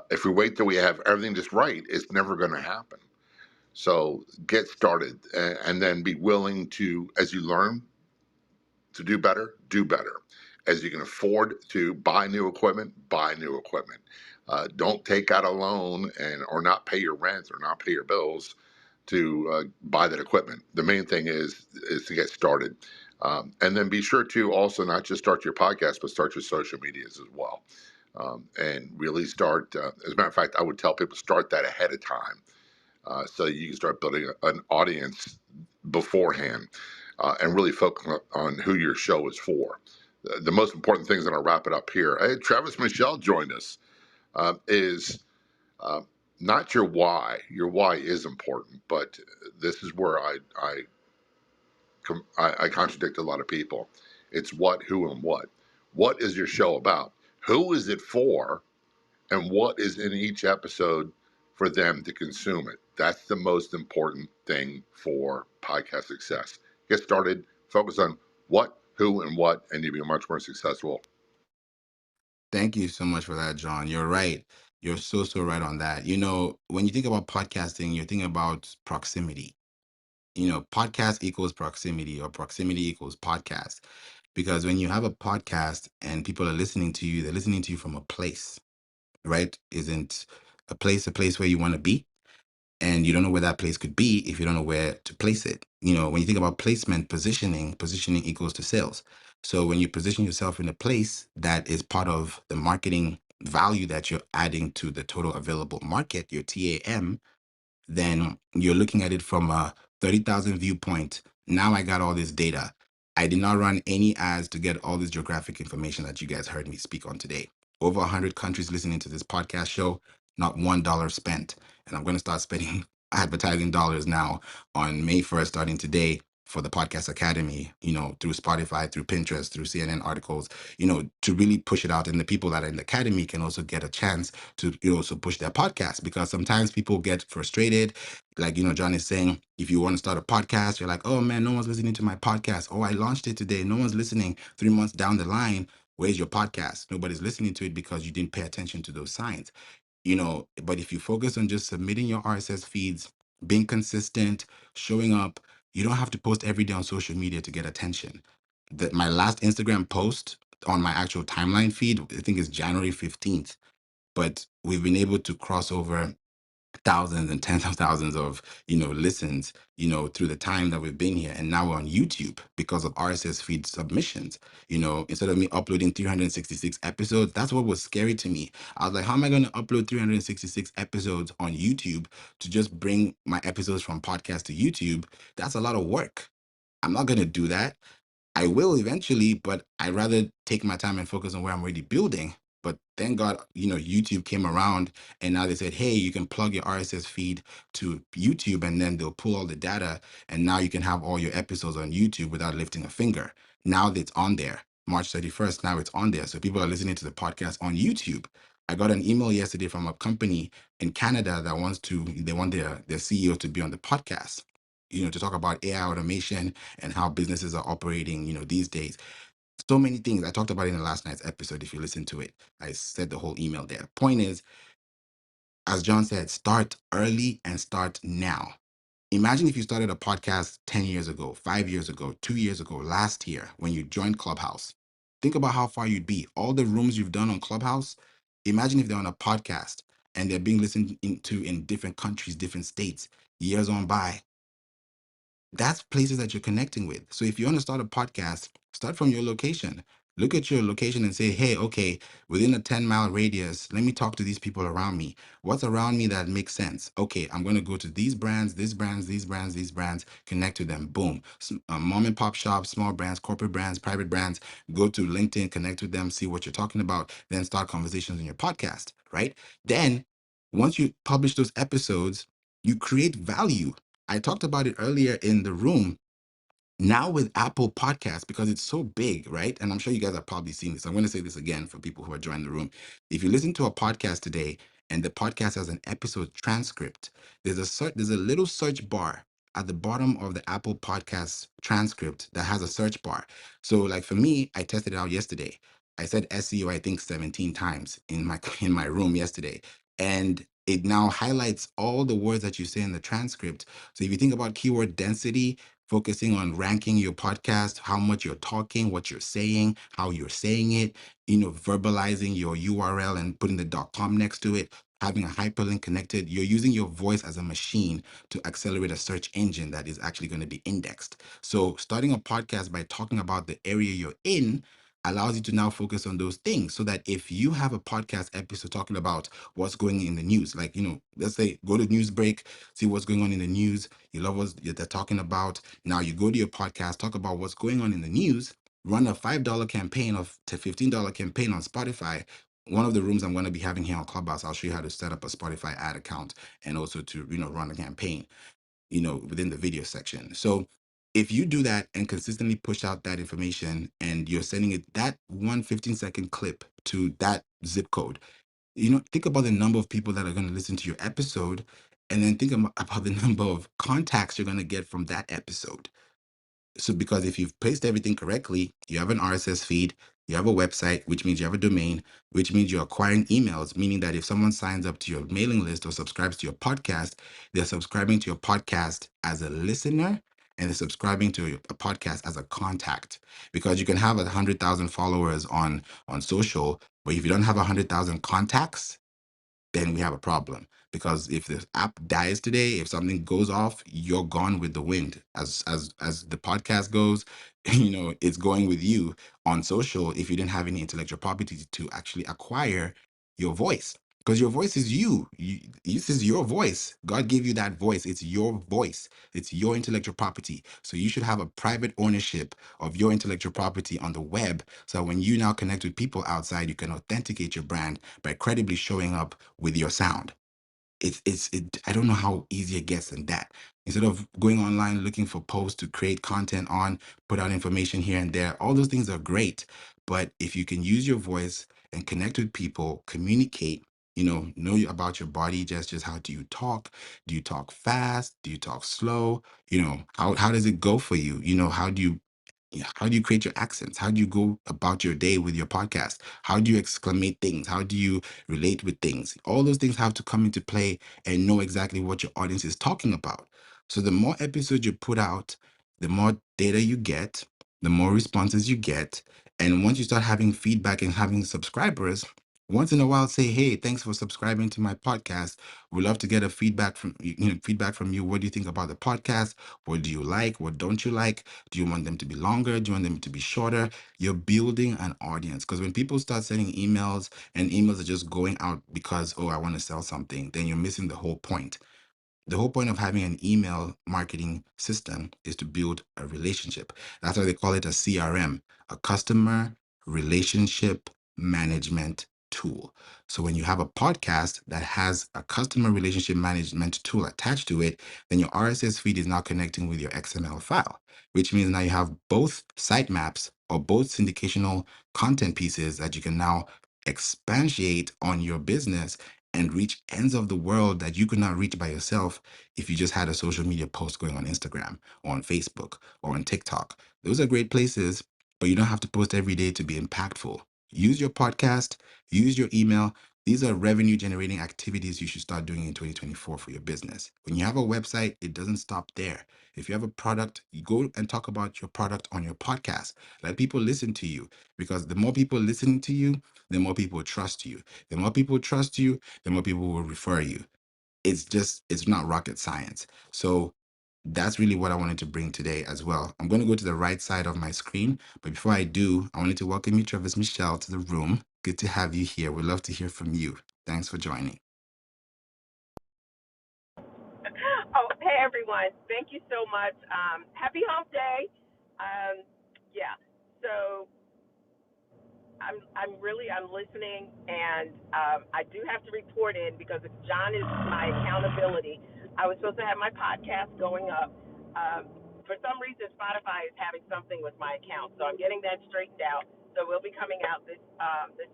If we wait till we have everything just right, it's never going to happen. So get started, and then be willing to, as you learn to do better, do better. As you can afford to buy new equipment, buy new equipment. Don't take out a loan and or not pay your rent or not pay your bills to buy that equipment. The main thing is to get started, and then be sure to also not just start your podcast, but start your social medias as well, and really start. As a matter of fact, I would tell people start that ahead of time, so you can start building an audience beforehand, and really focus on who your show is for. The most important things, and I'll wrap it up here. Hey, Travis Michelle joined us. Is uh, not your why. Your why is important, but this is where I contradict a lot of people. It's what, who, and what. What is your show about? Who is it for? And what is in each episode for them to consume it. That's the most important thing for podcast success. Get started, focus on what, who, and what, and you'll be much more successful. Thank you so much for that, John. You're right. You're so right on that. When you think about podcasting, you're thinking about proximity. Podcast equals proximity, or proximity equals podcast. Because when you have a podcast and people are listening to you, they're listening to you from a place, right? Isn't a place where you want to be? And you don't know where that place could be if you don't know where to place it. When you think about placement, positioning equals to sales. So when you position yourself in a place that is part of the marketing value that you're adding to the total available market, your TAM, then you're looking at it from a 30,000 viewpoint. Now I got all this data. I did not run any ads to get all this geographic information that you guys heard me speak on today. Over 100 countries listening to this podcast show, not $1 spent. And I'm going to start spending advertising dollars now on May 1st, starting today, for the Podcast Academy, through Spotify, through Pinterest, through CNN articles, to really push it out. And the people that are in the Academy can also get a chance to also push their podcast, because sometimes people get frustrated. Like, John is saying, if you want to start a podcast, you're like, oh man, no one's listening to my podcast. Oh, I launched it today. No one's listening. 3 months down the line, where's your podcast? Nobody's listening to it because you didn't pay attention to those signs. But if you focus on just submitting your RSS feeds, being consistent, showing up, you don't have to post every day on social media to get attention. My last Instagram post on my actual timeline feed, I think, is January 15th. But we've been able to cross over thousands and tens of thousands of listens through the time that we've been here. And now we're on YouTube because of RSS feed submissions. Instead of me uploading 366 episodes, that's what was scary to me. I was like, how am I going to upload 366 episodes on YouTube to just bring my episodes from podcast to YouTube? That's a lot of work. I'm not going to do that. I will eventually, but I'd rather take my time and focus on where I'm already building. But thank God, YouTube came around, and now they said, hey, you can plug your RSS feed to YouTube, and then they'll pull all the data, and now you can have all your episodes on YouTube without lifting a finger. Now that it's on there, March 31st, now it's on there. So people are listening to the podcast on YouTube. I got an email yesterday from a company in Canada that they want their CEO to be on the podcast, to talk about AI automation and how businesses are operating, these days. So many things. I talked about it in last night's episode. If you listen to it, I said the whole email there. Point is, as John said, start early and start now. Imagine if you started a podcast 10 years ago, 5 years ago, 2 years ago, last year, when you joined Clubhouse. Think about how far you'd be. All the rooms you've done on Clubhouse, imagine if they're on a podcast and they're being listened to in different countries, different states, years on by. That's places that you're connecting with. So if you want to start a podcast, start from your location. Look at your location and say, hey, okay, within a 10-mile radius, let me talk to these people around me. What's around me that makes sense? Okay, I'm going to go to these brands, these brands, these brands, these brands, connect to them. Boom. Mom and pop shops, small brands, corporate brands, private brands. Go to LinkedIn, connect with them, see what you're talking about, then start conversations on your podcast, right? Then once you publish those episodes, you create value. I talked about it earlier in the room. Now with Apple Podcasts, because it's so big, right? And I'm sure you guys have probably seen this. I'm going to say this again for people who are joining the room. If you listen to a podcast today and the podcast has an episode transcript, there's a little search bar at the bottom of the Apple Podcast transcript that has a search bar. So like for me, I tested it out yesterday. I said SEO, I think 17 times in my room yesterday. And it now highlights all the words that you say in the transcript. So if you think about keyword density, focusing on ranking your podcast, how much you're talking, what you're saying, how you're saying it, verbalizing your URL and putting the .com next to it, having a hyperlink connected, you're using your voice as a machine to accelerate a search engine that is actually going to be indexed. So starting a podcast by talking about the area you're in allows you to now focus on those things, so that if you have a podcast episode talking about what's going in the news, like, let's say go to news break, see what's going on in the news, you love what they're talking about. Now you go to your podcast, talk about what's going on in the news, run a $5 campaign or to $15 campaign on Spotify. One of the rooms I'm going to be having here on Clubhouse, I'll show you how to set up a Spotify ad account and also to, run a campaign, within the video section. So if you do that and consistently push out that information and you're sending it that 1 15-second clip to that zip code, think about the number of people that are going to listen to your episode, and then think about the number of contacts you're going to get from that episode. So because if you've placed everything correctly, you have an RSS feed, you have a website, which means you have a domain, which means you're acquiring emails, meaning that if someone signs up to your mailing list or subscribes to your podcast, they're subscribing to your podcast as a listener, and they're subscribing to a podcast as a contact. Because you can have 100,000 followers on social, but if you don't have 100,000 contacts, then we have a problem. Because if the app dies today, if something goes off, you're gone with the wind. As the podcast goes, it's going with you on social if you didn't have any intellectual property to actually acquire your voice. Because your voice is this is your voice. God gave you that voice. It's your voice. It's your intellectual property. So you should have a private ownership of your intellectual property on the web. So when you now connect with people outside, you can authenticate your brand by credibly showing up with your sound. I don't know how easy it gets than that. Instead of going online looking for posts to create content on, put out information here and there, all those things are great. But if you can use your voice and connect with people, communicate, know about your body gestures. How do you talk? Do you talk fast? Do you talk slow? How does it go for you? How do you create your accents? How do you go about your day with your podcast? How do you exclamate things? How do you relate with things? All those things have to come into play and know exactly what your audience is talking about. So the more episodes you put out, the more data you get, the more responses you get. And once you start having feedback and having subscribers, once in a while say, hey, thanks for subscribing to my podcast. We'd love to get a feedback from feedback from you. What do you think about the podcast? What do you like? What don't you like? Do you want them to be longer? Do you want them to be shorter? You're building an audience, because when people start sending emails and emails are just going out because, oh, I want to sell something, then you're missing the whole point. The whole point of having an email marketing system is to build a relationship. That's why they call it a CRM, a customer relationship management tool. So when you have a podcast that has a customer relationship management tool attached to it, then your RSS feed is now connecting with your XML file, which means now you have both sitemaps or both syndicational content pieces that you can now expatiate on your business and reach ends of the world that you could not reach by yourself if you just had a social media post going on Instagram or on Facebook or on TikTok. Those are great places, but you don't have to post every day to be impactful. Use your podcast, use your email. These are revenue generating activities you should start doing in 2024 for your business. When you have a website, it doesn't stop there. If you have a product, you go and talk about your product on your podcast. Let people listen to you, because the more people listen to you, the more people trust you. The more people trust you, the more people will refer you. It's not rocket science. So that's really what I wanted to bring today as well. I'm going to go to the right side of my screen, but before I do, I wanted to welcome you, Travis Michelle, to the room. Good to have you here. We'd love to hear from you. Thanks for joining. Oh, hey everyone. Thank you so much. Happy hump day. Yeah. So I'm listening, and I do have to report in because if John is my accountability. I was supposed to have my podcast going up. For some reason, Spotify is having something with my account, so I'm getting that straightened out. So we'll be coming out this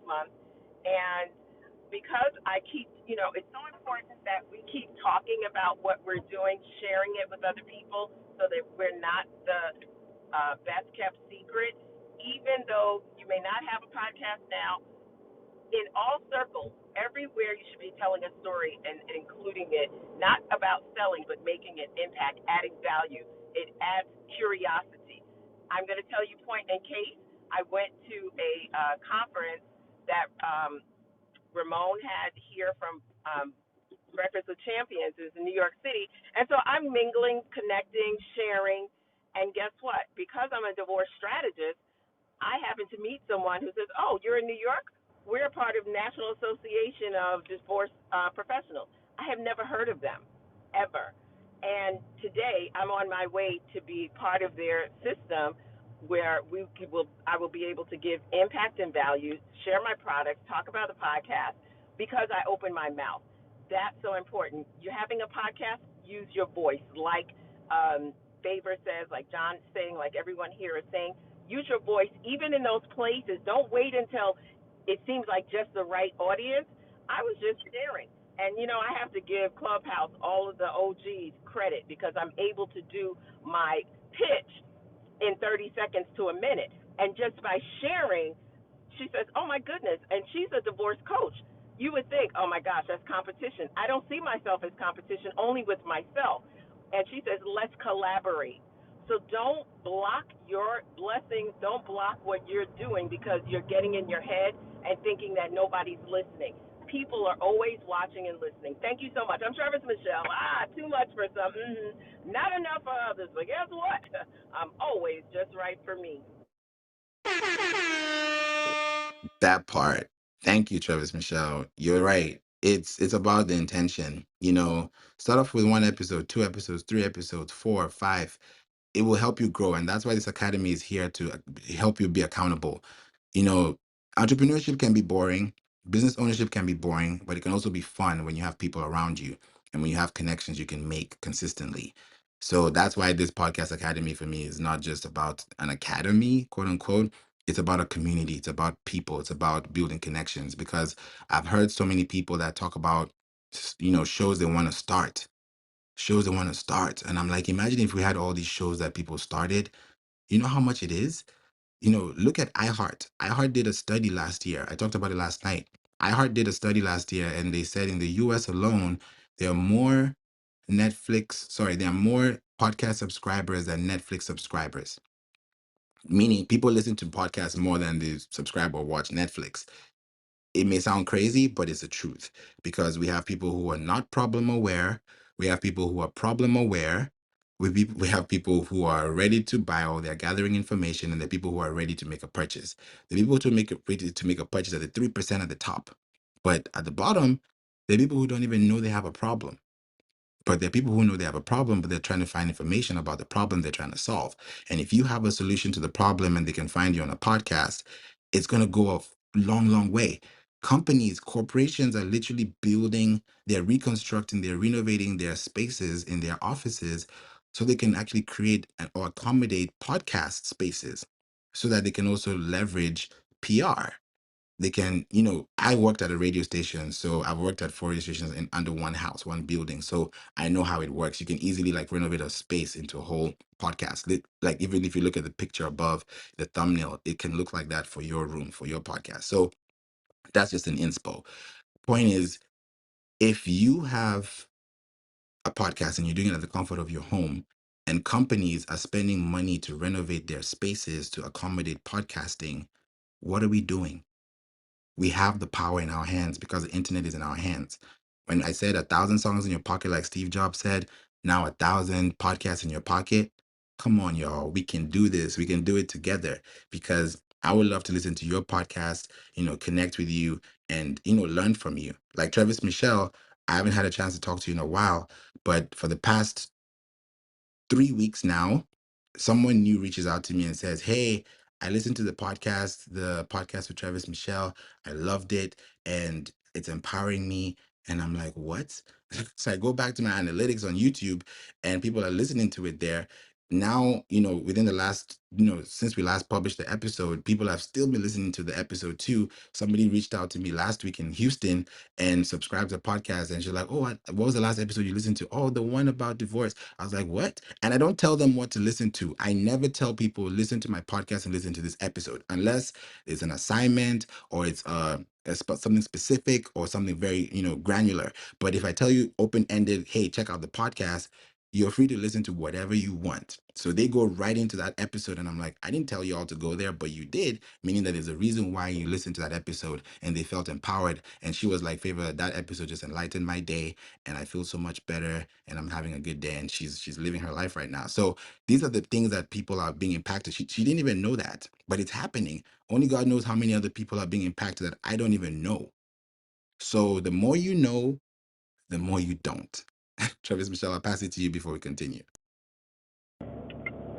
month, and because I keep, it's so important that we keep talking about what we're doing, sharing it with other people so that we're not the best kept secret. Even though you may not have a podcast now, in all circles, everywhere you should be telling a story and including it, not about selling, but making an impact, adding value. It adds curiosity. I'm going to tell you point in case. I went to a conference that Ramon had here from Breakfast with Champions is in New York City. And so I'm mingling, connecting, sharing. And guess what? Because I'm a divorce strategist, I happen to meet someone who says, "Oh, you're in New York? We're a part of National Association of Divorce Professionals." I have never heard of them, ever. And today, I'm on my way to be part of their system, where I will be able to give impact and value, share my products, talk about the podcast, because I open my mouth. That's so important. You're having a podcast, use your voice, like Favor says, like John saying, like everyone here is saying. Use your voice, even in those places. Don't wait until it seems like just the right audience. I was just sharing. And, I have to give Clubhouse, all of the OGs, credit because I'm able to do my pitch in 30 seconds to a minute. And just by sharing, she says, "Oh my goodness." And she's a divorce coach. You would think, "Oh my gosh, that's competition." I don't see myself as competition, only with myself. And she says, "Let's collaborate." So don't block your blessings. Don't block what you're doing because you're getting in your head and thinking that nobody's listening. People are always watching and listening. Thank you so much. I'm Travis Michelle. Too much for some, not enough for others. But guess what? I'm always just right for me. That part. Thank you, Travis Michelle. You're right. It's about the intention. Start off with one episode, two episodes, three episodes, four, five. It will help you grow, and that's why this academy is here to help you be accountable. You know, Entrepreneurship can be boring, business ownership can be boring, but it can also be fun when you have people around you and when you have connections you can make consistently. So that's why this podcast academy for me is not just about an academy, quote unquote. It's about a community, it's about people, it's about building connections, because I've heard so many people that talk about shows they want to start, and I'm like, imagine if we had all these shows that people started. You know how much it is? Look at iHeart. iHeart did a study last year. I talked about it last night. iHeart did a study last year, and they said in the US alone, there are more there are more podcast subscribers than Netflix subscribers. Meaning people listen to podcasts more than they subscribe or watch Netflix. It may sound crazy, but it's the truth, because we have people who are not problem aware. We have people who are problem aware. We have people who are ready to buy, or they're gathering information, and the people who are ready to make a purchase. The people ready to make a purchase are the 3% at the top. But at the bottom, the people who don't even know they have a problem. But there are people who know they have a problem, but they're trying to find information about the problem they're trying to solve. And if you have a solution to the problem and they can find you on a podcast, it's going to go a long, long way. Corporations are literally they're reconstructing, they're renovating their spaces in their offices so they can actually create or accommodate podcast spaces so that they can also leverage PR. They can, I worked at a radio station, so I've worked at four radio stations in under one house, one building. So I know how it works. You can easily like renovate a space into a whole podcast. Like even if you look at the picture above the thumbnail, it can look like that for your room, for your podcast. So that's just an inspo. Point is, if you have a podcast and you're doing it at the comfort of your home, and companies are spending money to renovate their spaces to accommodate podcasting, what are we doing? We have the power in our hands because the internet is in our hands. When I said 1,000 songs in your pocket, like Steve Jobs said, now 1,000 podcasts in your pocket. Come on, y'all. We can do this. We can do it together, because I would love to listen to your podcast, connect with you and, learn from you. Like Travis Michelle, I haven't had a chance to talk to you in a while, but for the past 3 weeks now, someone new reaches out to me and says, "Hey, I listened to the podcast with Travis Michelle. I loved it, and it's empowering me." And I'm like, "What?" So I go back to my analytics on YouTube, and people are listening to it there. now, within the last, since we last published the episode, people have still been listening to the episode too. Somebody reached out to me last week in Houston and subscribed to the podcast, and she's like, "Oh, what was the last episode you listened to?" "Oh, the one about divorce." I was like, "What?" And I don't tell them what to listen to. I never tell people listen to my podcast and listen to this episode unless it's an assignment or it's something specific or something very granular. But if I tell you open ended, hey, check out the podcast, you're free to listen to whatever you want. So they go right into that episode, and I'm like, I didn't tell you all to go there, but you did, meaning that there's a reason why you listened to that episode and they felt empowered. And she was like, "Favor, that episode just enlightened my day, and I feel so much better, and I'm having a good day." And she's living her life right now. So these are the things that people are being impacted. She didn't even know that, but it's happening. Only God knows how many other people are being impacted that I don't even know. So the more you know, the more you don't. Travis Michelle, I'll pass it to you before we continue.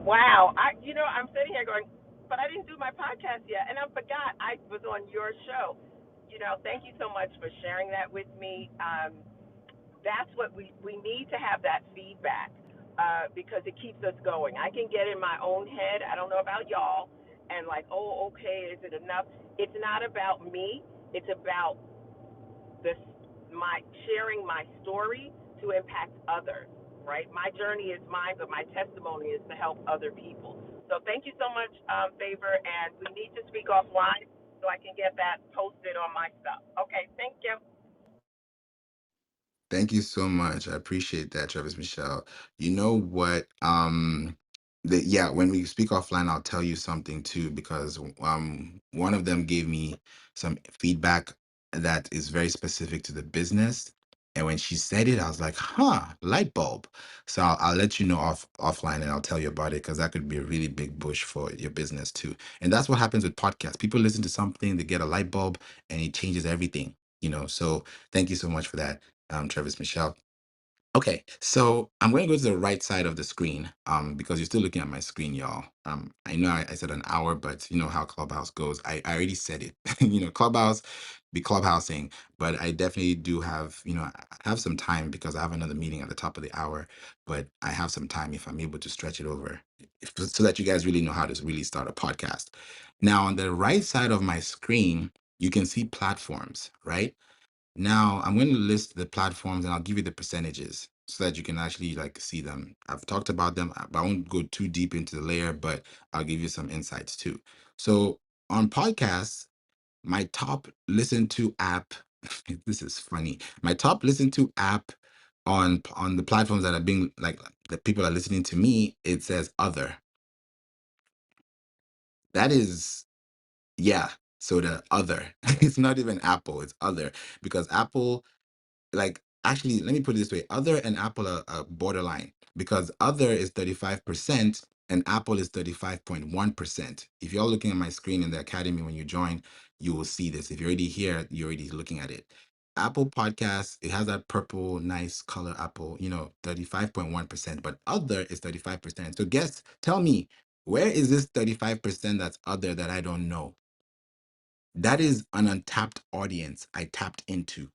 Wow. I'm sitting here going, but I didn't do my podcast yet. And I forgot I was on your show. Thank you so much for sharing that with me. That's what we need to have, that feedback, because it keeps us going. I can get in my own head. I don't know about y'all. And like, oh, okay, is it enough? It's not about me. It's about this, my sharing my story to impact others, right? My journey is mine, but my testimony is to help other people. So thank you so much, Favor, and we need to speak offline so I can get that posted on my stuff. Okay, thank you. Thank you so much. I appreciate that, Travis Michelle. You know what? Yeah, when we speak offline, I'll tell you something too, because one of them gave me some feedback that is very specific to the business. And when she said it, I was like, huh, light bulb. So I'll let you know offline, and I'll tell you about it, because that could be a really big push for your business too. And that's what happens with podcasts. People listen to something, they get a light bulb, and it changes everything. So thank you so much for that, Travis Michelle. Okay, so I'm going to go to the right side of the screen, because you're still looking at my screen, y'all. I know I said an hour, but you know how Clubhouse goes. I already said it. Clubhouse be clubhousing, but I definitely do have, I have some time because I have another meeting at the top of the hour, but I have some time if I'm able to stretch it over, so that you guys really know how to really start a podcast. Now, on the right side of my screen, you can see platforms, right? Now, I'm going to list the platforms, and I'll give you the percentages so that you can actually see them. I've talked about them, but I won't go too deep into the layer, but I'll give you some insights too. So on podcasts, my top listen to app, this is funny. My top listen to app on the platforms that are being that people are listening to me, it says other. That is, yeah. So the other, it's not even Apple, it's other, because Apple, actually, let me put it this way: other and Apple are borderline, because other is 35% and Apple is 35.1%. If you're looking at my screen in the academy when you join, you will see this. If you're already here, you're already looking at it. Apple Podcasts, it has that purple nice color, Apple, 35.1%, but other is 35%. So tell me, where is this 35% that's other that I don't know? That is an untapped audience I tapped into,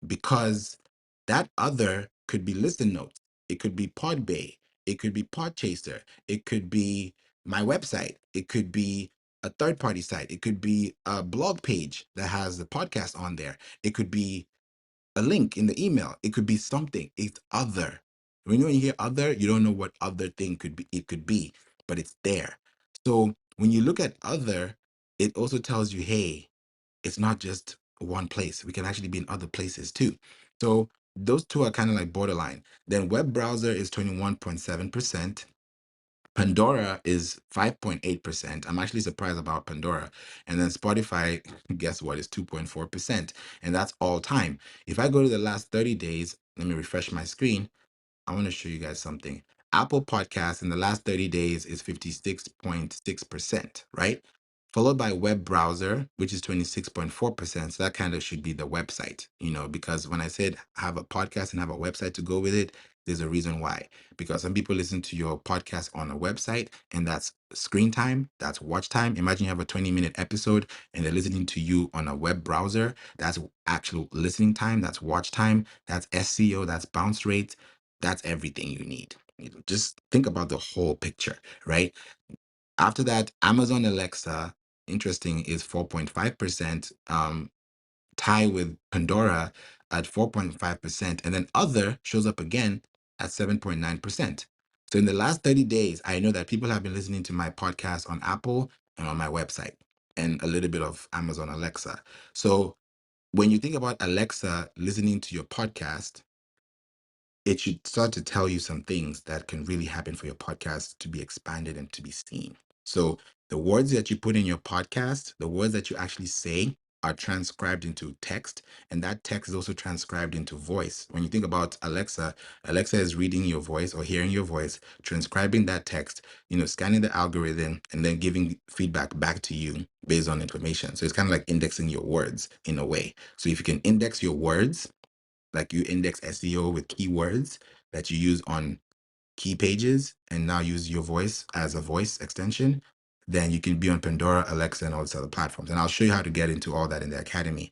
because that other could be Listen Notes, it could be Podbay, it could be Podchaser, it could be my website, it could be a third party site, it could be a blog page that has the podcast on there, it could be a link in the email, it could be something. It's other. When you hear other, you don't know what other thing it could be, but it's there. So when you look at other, it also tells you, hey, it's not just one place. We can actually be in other places too. So those two are kind of like borderline. Then web browser is 21.7%. Pandora is 5.8%. I'm actually surprised about Pandora. And then Spotify, guess what, is 2.4%. And that's all time. If I go to the last 30 days, let me refresh my screen. I want to show you guys something. Apple Podcasts in the last 30 days is 56.6%, right? Followed by web browser, which is 26.4%. So that kind of should be the website, because when I said have a podcast and have a website to go with it, there's a reason why. Because some people listen to your podcast on a website, and that's screen time, that's watch time. Imagine you have a 20-minute episode and they're listening to you on a web browser. That's actual listening time, that's watch time, that's SEO, that's bounce rate. That's everything you need. Just think about the whole picture, right? After that, Amazon Alexa, interesting, is 4.5%. Tie with Pandora at 4.5%, and then other shows up again at 7.9%. So in the last 30 days, I know that people have been listening to my podcast on Apple and on my website, and a little bit of Amazon Alexa. So when you think about Alexa listening to your podcast, it should start to tell you some things that can really happen for your podcast to be expanded and to be seen. So the words that you put in your podcast, the words that you actually say are transcribed into text, and that text is also transcribed into voice. When you think about Alexa, Alexa is reading your voice or hearing your voice, transcribing that text, scanning the algorithm, and then giving feedback back to you based on information. So it's kind of like indexing your words in a way. So if you can index your words, like you index SEO with keywords that you use on key pages and now use your voice as a voice extension, then you can be on Pandora, Alexa, and all these other platforms. And I'll show you how to get into all that in the academy.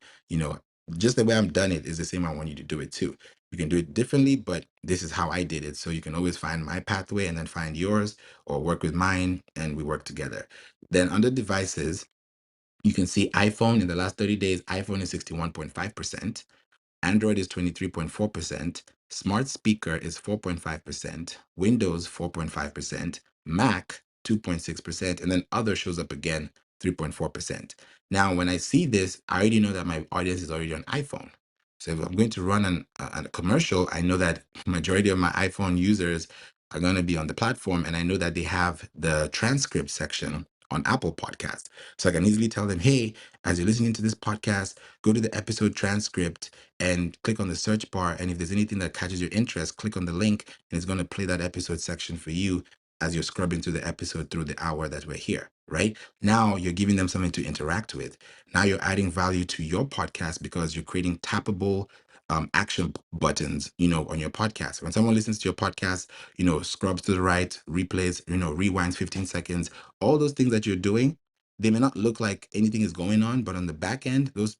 Just the way I'm done it is the same I want you to do it too. You can do it differently, but this is how I did it. So you can always find my pathway and then find yours or work with mine and we work together. Then under devices, you can see iPhone in the last 30 days, iPhone is 61.5%. Android is 23.4%, smart speaker is 4.5%, Windows 4.5%, Mac 2.6%, and then other shows up again 3.4%. Now, when I see this, I already know that my audience is already on iPhone. So if I'm going to run a commercial, I know that majority of my iPhone users are going to be on the platform, and I know that they have the transcript section on Apple Podcast. So I can easily tell them, hey, as you're listening to this podcast, go to the episode transcript and click on the search bar. And if there's anything that catches your interest, click on the link and it's going to play that episode section for you as you're scrubbing through the episode through the hour that we're here, right? Now you're giving them something to interact with. Now you're adding value to your podcast because you're creating tappable action buttons, on your podcast. When someone listens to your podcast, scrubs to the right, replays, rewinds 15 seconds, all those things that you're doing, they may not look like anything is going on, but on the back end, those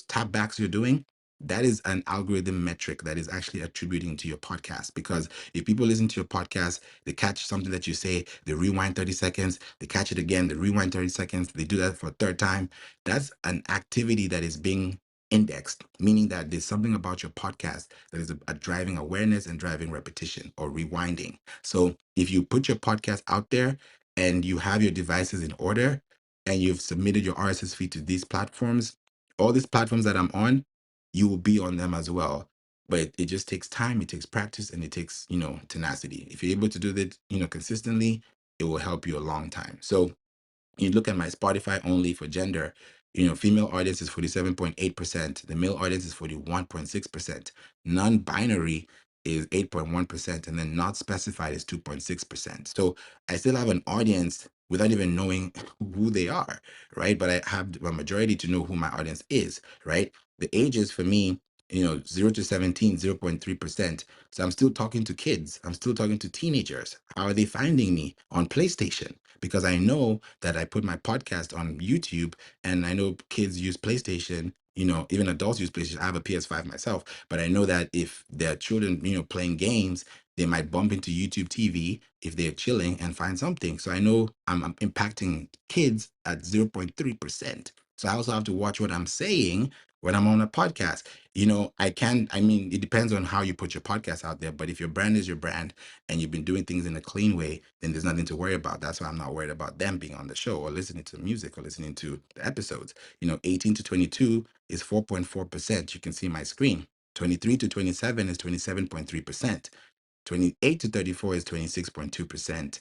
tap backs you're doing, that is an algorithm metric that is actually attributing to your podcast. Because if people listen to your podcast, they catch something that you say, they rewind 30 seconds, they catch it again, they rewind 30 seconds, they do that for a third time. That's an activity that is being indexed, meaning that there's something about your podcast that is a driving awareness and driving repetition or rewinding. So if you put your podcast out there and you have your devices in order and you've submitted your RSS feed to these platforms, all these platforms that I'm on, you will be on them as well. But it just takes time, it takes practice, and it takes, tenacity. If you're able to do that, consistently, it will help you a long time. So you look at my Spotify only for gender, female audience is 47.8%, the male audience is 41.6%, non-binary is 8.1%, and then not specified is 2.6%. So I still have an audience without even knowing who they are, right? But I have a majority to know who my audience is, right? The ages for me, 0 to 17, 0.3%. So I'm still talking to kids. I'm still talking to teenagers. How are they finding me? On PlayStation. Because I know that I put my podcast on YouTube and I know kids use PlayStation, even adults use PlayStation. I have a PS5 myself, but I know that if their children, playing games, they might bump into YouTube TV if they're chilling and find something. So I know I'm impacting kids at 0.3%. So I also have to watch what I'm saying when I'm on a podcast. It depends on how you put your podcast out there, but if your brand is your brand and you've been doing things in a clean way, then there's nothing to worry about. That's why I'm not worried about them being on the show or listening to the music or listening to the episodes. 18 to 22 is 4.4%. You can see my screen. 23 to 27 is 27.3%. 28 to 34 is 26.2%.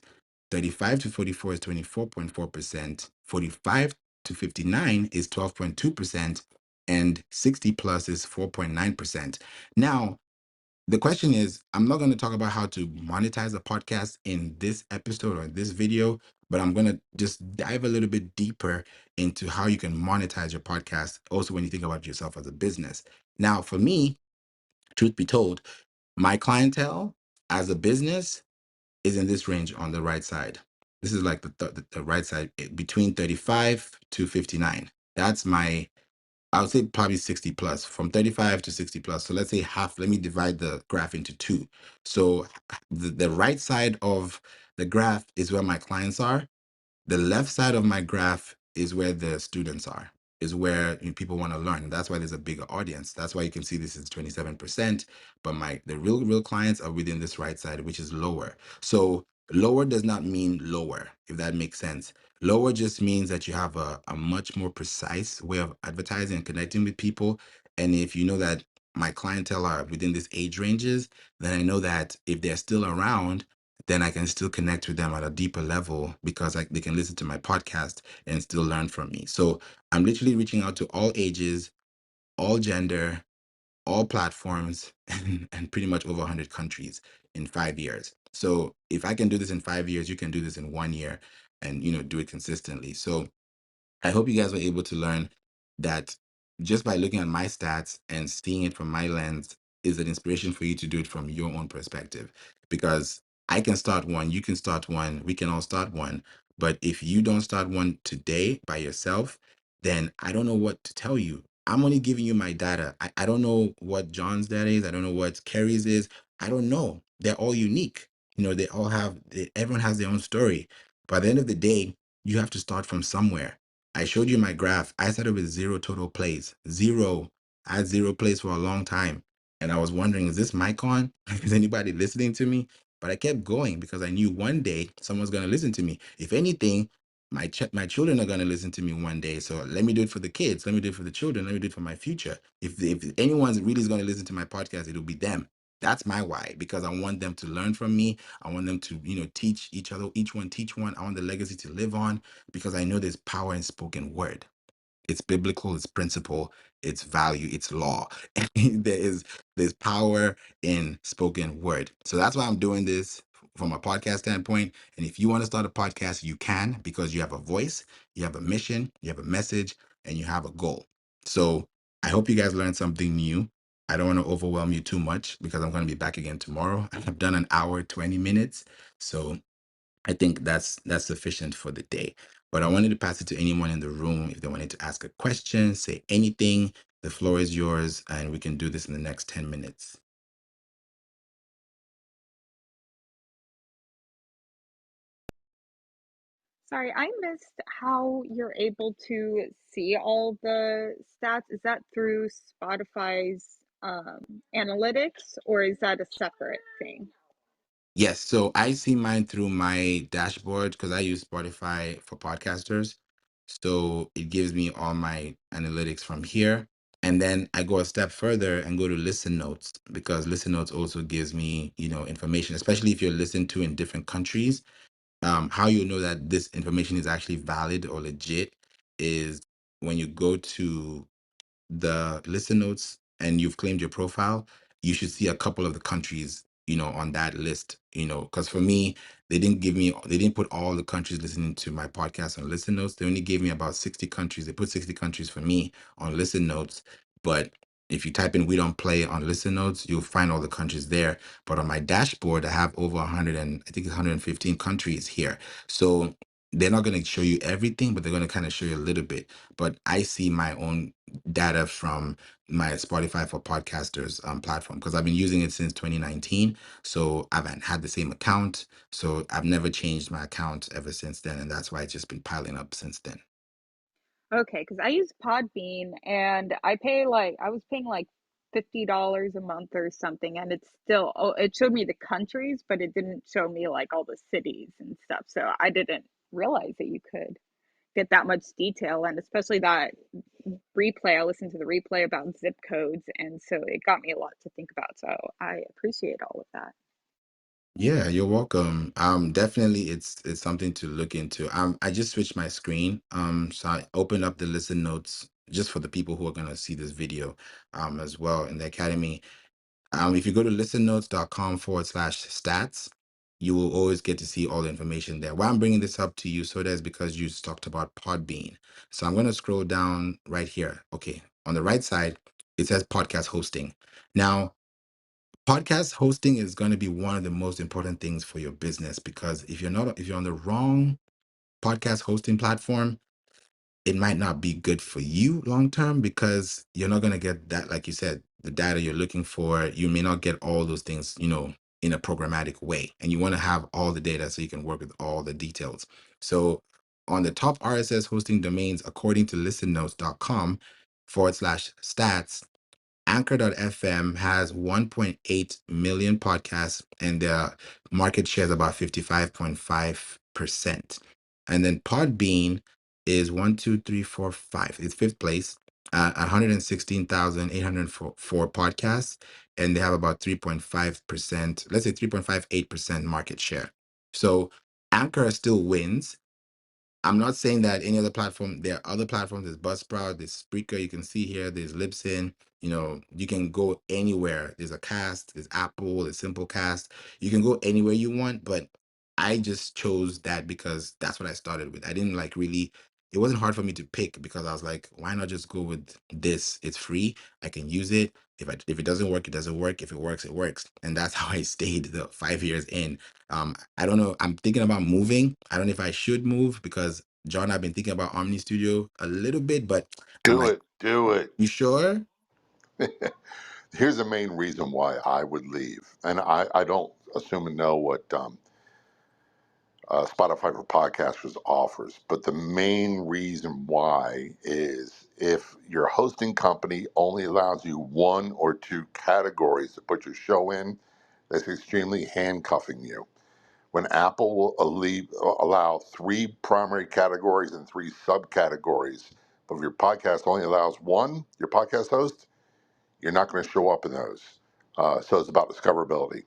35 to 44 is 24.4%. 45 to 59 is 12.2%. And 60 plus is 4.9%. Now, the question is, I'm not going to talk about how to monetize a podcast in this episode or this video, but I'm going to just dive a little bit deeper into how you can monetize your podcast. Also, when you think about yourself as a business. Now, for me, truth be told, my clientele as a business is in this range on the right side. This is like the right side between 35 to 59. That's my I would say probably 60 plus, from 35 to 60 plus. So let's say half, let me divide the graph into two. So the right side of the graph is where my clients are. The left side of my graph is where the students are, is where people want to learn. That's why there's a bigger audience. That's why you can see this is 27%, but the real clients are within this right side, which is lower. So lower does not mean lower, if that makes sense. Lower just means that you have a much more precise way of advertising and connecting with people. And if you know that my clientele are within this age ranges, then I know that if they're still around, then I can still connect with them at a deeper level because they can listen to my podcast and still learn from me. So I'm literally reaching out to all ages, all gender, all platforms, and pretty much over 100 countries in 5 years. So if I can do this in 5 years, you can do this in 1 year and do it consistently. So I hope you guys were able to learn that just by looking at my stats and seeing it from my lens is an inspiration for you to do it from your own perspective. Because I can start one, you can start one, we can all start one. But if you don't start one today by yourself, then I don't know what to tell you. I'm only giving you my data. I don't know what John's data is. I don't know what Kerry's is. I don't know. They're all unique. Everyone has their own story. By the end of the day, you have to start from somewhere. I showed you my graph. I started with 0 total plays. Zero. I had 0 plays for a long time. And I was wondering, is this mic on? Is anybody listening to me? But I kept going because I knew one day someone's going to listen to me. If anything, my children are going to listen to me one day. So let me do it for the kids. Let me do it for the children. Let me do it for my future. If anyone's really is going to listen to my podcast, it'll be them. That's my why, because I want them to learn from me. I want them to, teach each other, each one teach one. I want the legacy to live on because I know there's power in spoken word. It's biblical, it's principle, it's value, it's law. There's power in spoken word. So that's why I'm doing this from a podcast standpoint. And if you want to start a podcast, you can, because you have a voice, you have a mission, you have a message, and you have a goal. So I hope you guys learned something new. I don't want to overwhelm you too much because I'm going to be back again tomorrow. I've done an hour, 20 minutes. So I think that's sufficient for the day. But I wanted to pass it to anyone in the room if they wanted to ask a question, say anything. The floor is yours, and we can do this in the next 10 minutes. Sorry, I missed how you're able to see all the stats. Is that through Spotify's analytics, or is that a separate thing? Yes, so I see mine through my dashboard because I use Spotify for podcasters. So it gives me all my analytics from here. And then I go a step further and go to Listen Notes, because Listen Notes also gives me, information, especially if you're listened to in different countries. How you know that this information is actually valid or legit is when you go to the listen notes and you've claimed your profile, you should see a couple of the countries, on that list, because for me, they didn't put all the countries listening to my podcast on listen notes. They only gave me about 60 countries. They put 60 countries for me on listen notes. But if you type in "we don't play" on listen notes, you'll find all the countries there. But on my dashboard, I have over 100 and I think it's 115 countries here. So they're not going to show you everything, but they're going to kind of show you a little bit. But I see my own data from my Spotify for Podcasters platform because I've been using it since 2019. So I've had the same account. So I've never changed my account ever since then. And that's why it's just been piling up since then. Okay, because I use Podbean and I was paying like $50 a month or something, and it's still, oh, it showed me the countries, but it didn't show me like all the cities and stuff. So I didn't realize that you could get that much detail, and especially that replay. I listened to the replay about zip codes, and so it got me a lot to think about. So I appreciate all of that. Yeah, you're welcome. Definitely it's something to look into. I just switched my screen. So I opened up the listen notes just for the people who are gonna see this video as well in the academy. If you go to listennotes.com/stats, you will always get to see all the information there. Why I'm bringing this up to you, so that's because you talked about Podbean. So I'm going to scroll down right here. Okay. On the right side, it says podcast hosting. Now, podcast hosting is going to be one of the most important things for your business, because if you're on the wrong podcast hosting platform, it might not be good for you long term because you're not going to get that, like you said, the data you're looking for. You may not get all those things, in a programmatic way. And you want to have all the data so you can work with all the details. So on the top RSS hosting domains, according to listennotes.com/stats, Anchor.fm has 1.8 million podcasts and their market share is about 55.5%. And then Podbean is one, two, three, four, five. It's fifth place at 116,804 podcasts. And they have about 3.5%, let's say 3.58% market share. So Anchor still wins. I'm not saying that any other platform. There are other platforms. There's Buzzsprout, there's Spreaker. You can see here. There's Libsyn. You can go anywhere. There's a Cast. There's Apple. There's Simplecast. You can go anywhere you want. But I just chose that because that's what I started with. I didn't like really. It wasn't hard for me to pick because I was like, why not just go with this? It's free. I can use it. If it doesn't work, it doesn't work. If it works, it works. And that's how I stayed the 5 years in. I don't know. I'm thinking about moving. I don't know if I should move because John, I've been thinking about Omni Studio a little bit, but I'm Do like, it, do it. you sure? Here's the main reason why I would leave, and I don't assume and know what Spotify for Podcasters offers, but the main reason why is if your hosting company only allows you one or two categories to put your show in, that's extremely handcuffing you. When Apple will allow three primary categories and three subcategories, but if your podcast only allows one, your podcast host, you're not going to show up in those. So it's about discoverability.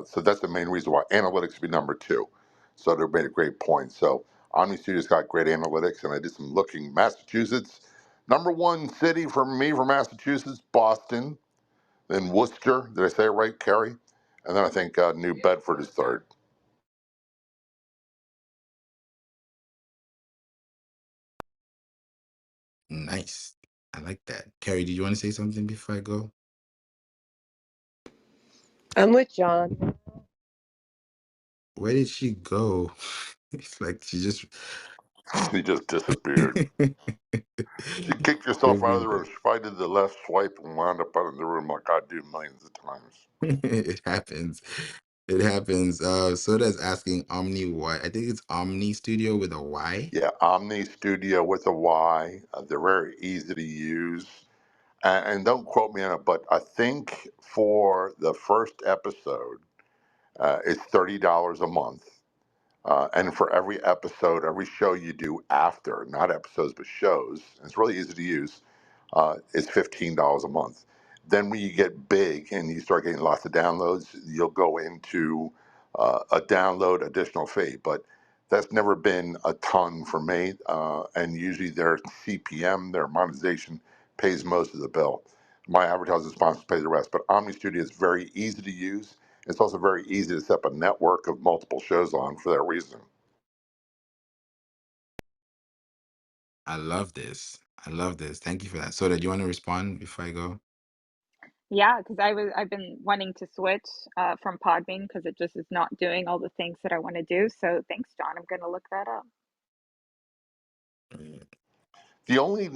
So that's the main reason why analytics would be number two. So they made a great point. So Omni Studio's got great analytics, and I did some looking. Massachusetts, number one city for me for Massachusetts, Boston, then Worcester. Did I say it right, Kerry? And then I think New Bedford is third. Nice. I like that. Carrie, did you want to say something before I go? I'm with John. Where did she go? It's like she just She just disappeared. She kicked herself out of the everywhere. room. She probably did the left swipe and wound up out of the room like I do millions of times. It happens. It happens. Soda's asking Omni what? I think it's Omni Studio with a Y. Yeah, Omni Studio with a Y. They're very easy to use. And don't quote me on it, but I think for the first episode, it's $30 a month. And for every episode, every show you do after, not episodes, but shows, and it's really easy to use, is $15 a month. Then when you get big and you start getting lots of downloads, you'll go into a download additional fee. But that's never been a ton for me. And usually their CPM, their monetization, pays most of the bill. My advertising sponsors pay the rest. But Omni Studio is very easy to use. It's also very easy to set up a network of multiple shows on for that reason. I love this. I love this. Thank you for that. Soda, do you want to respond before I go? Yeah, because I've been wanting to switch from Podbean because it just is not doing all the things that I want to do. So thanks, John. I'm going to look that up. Mm. The only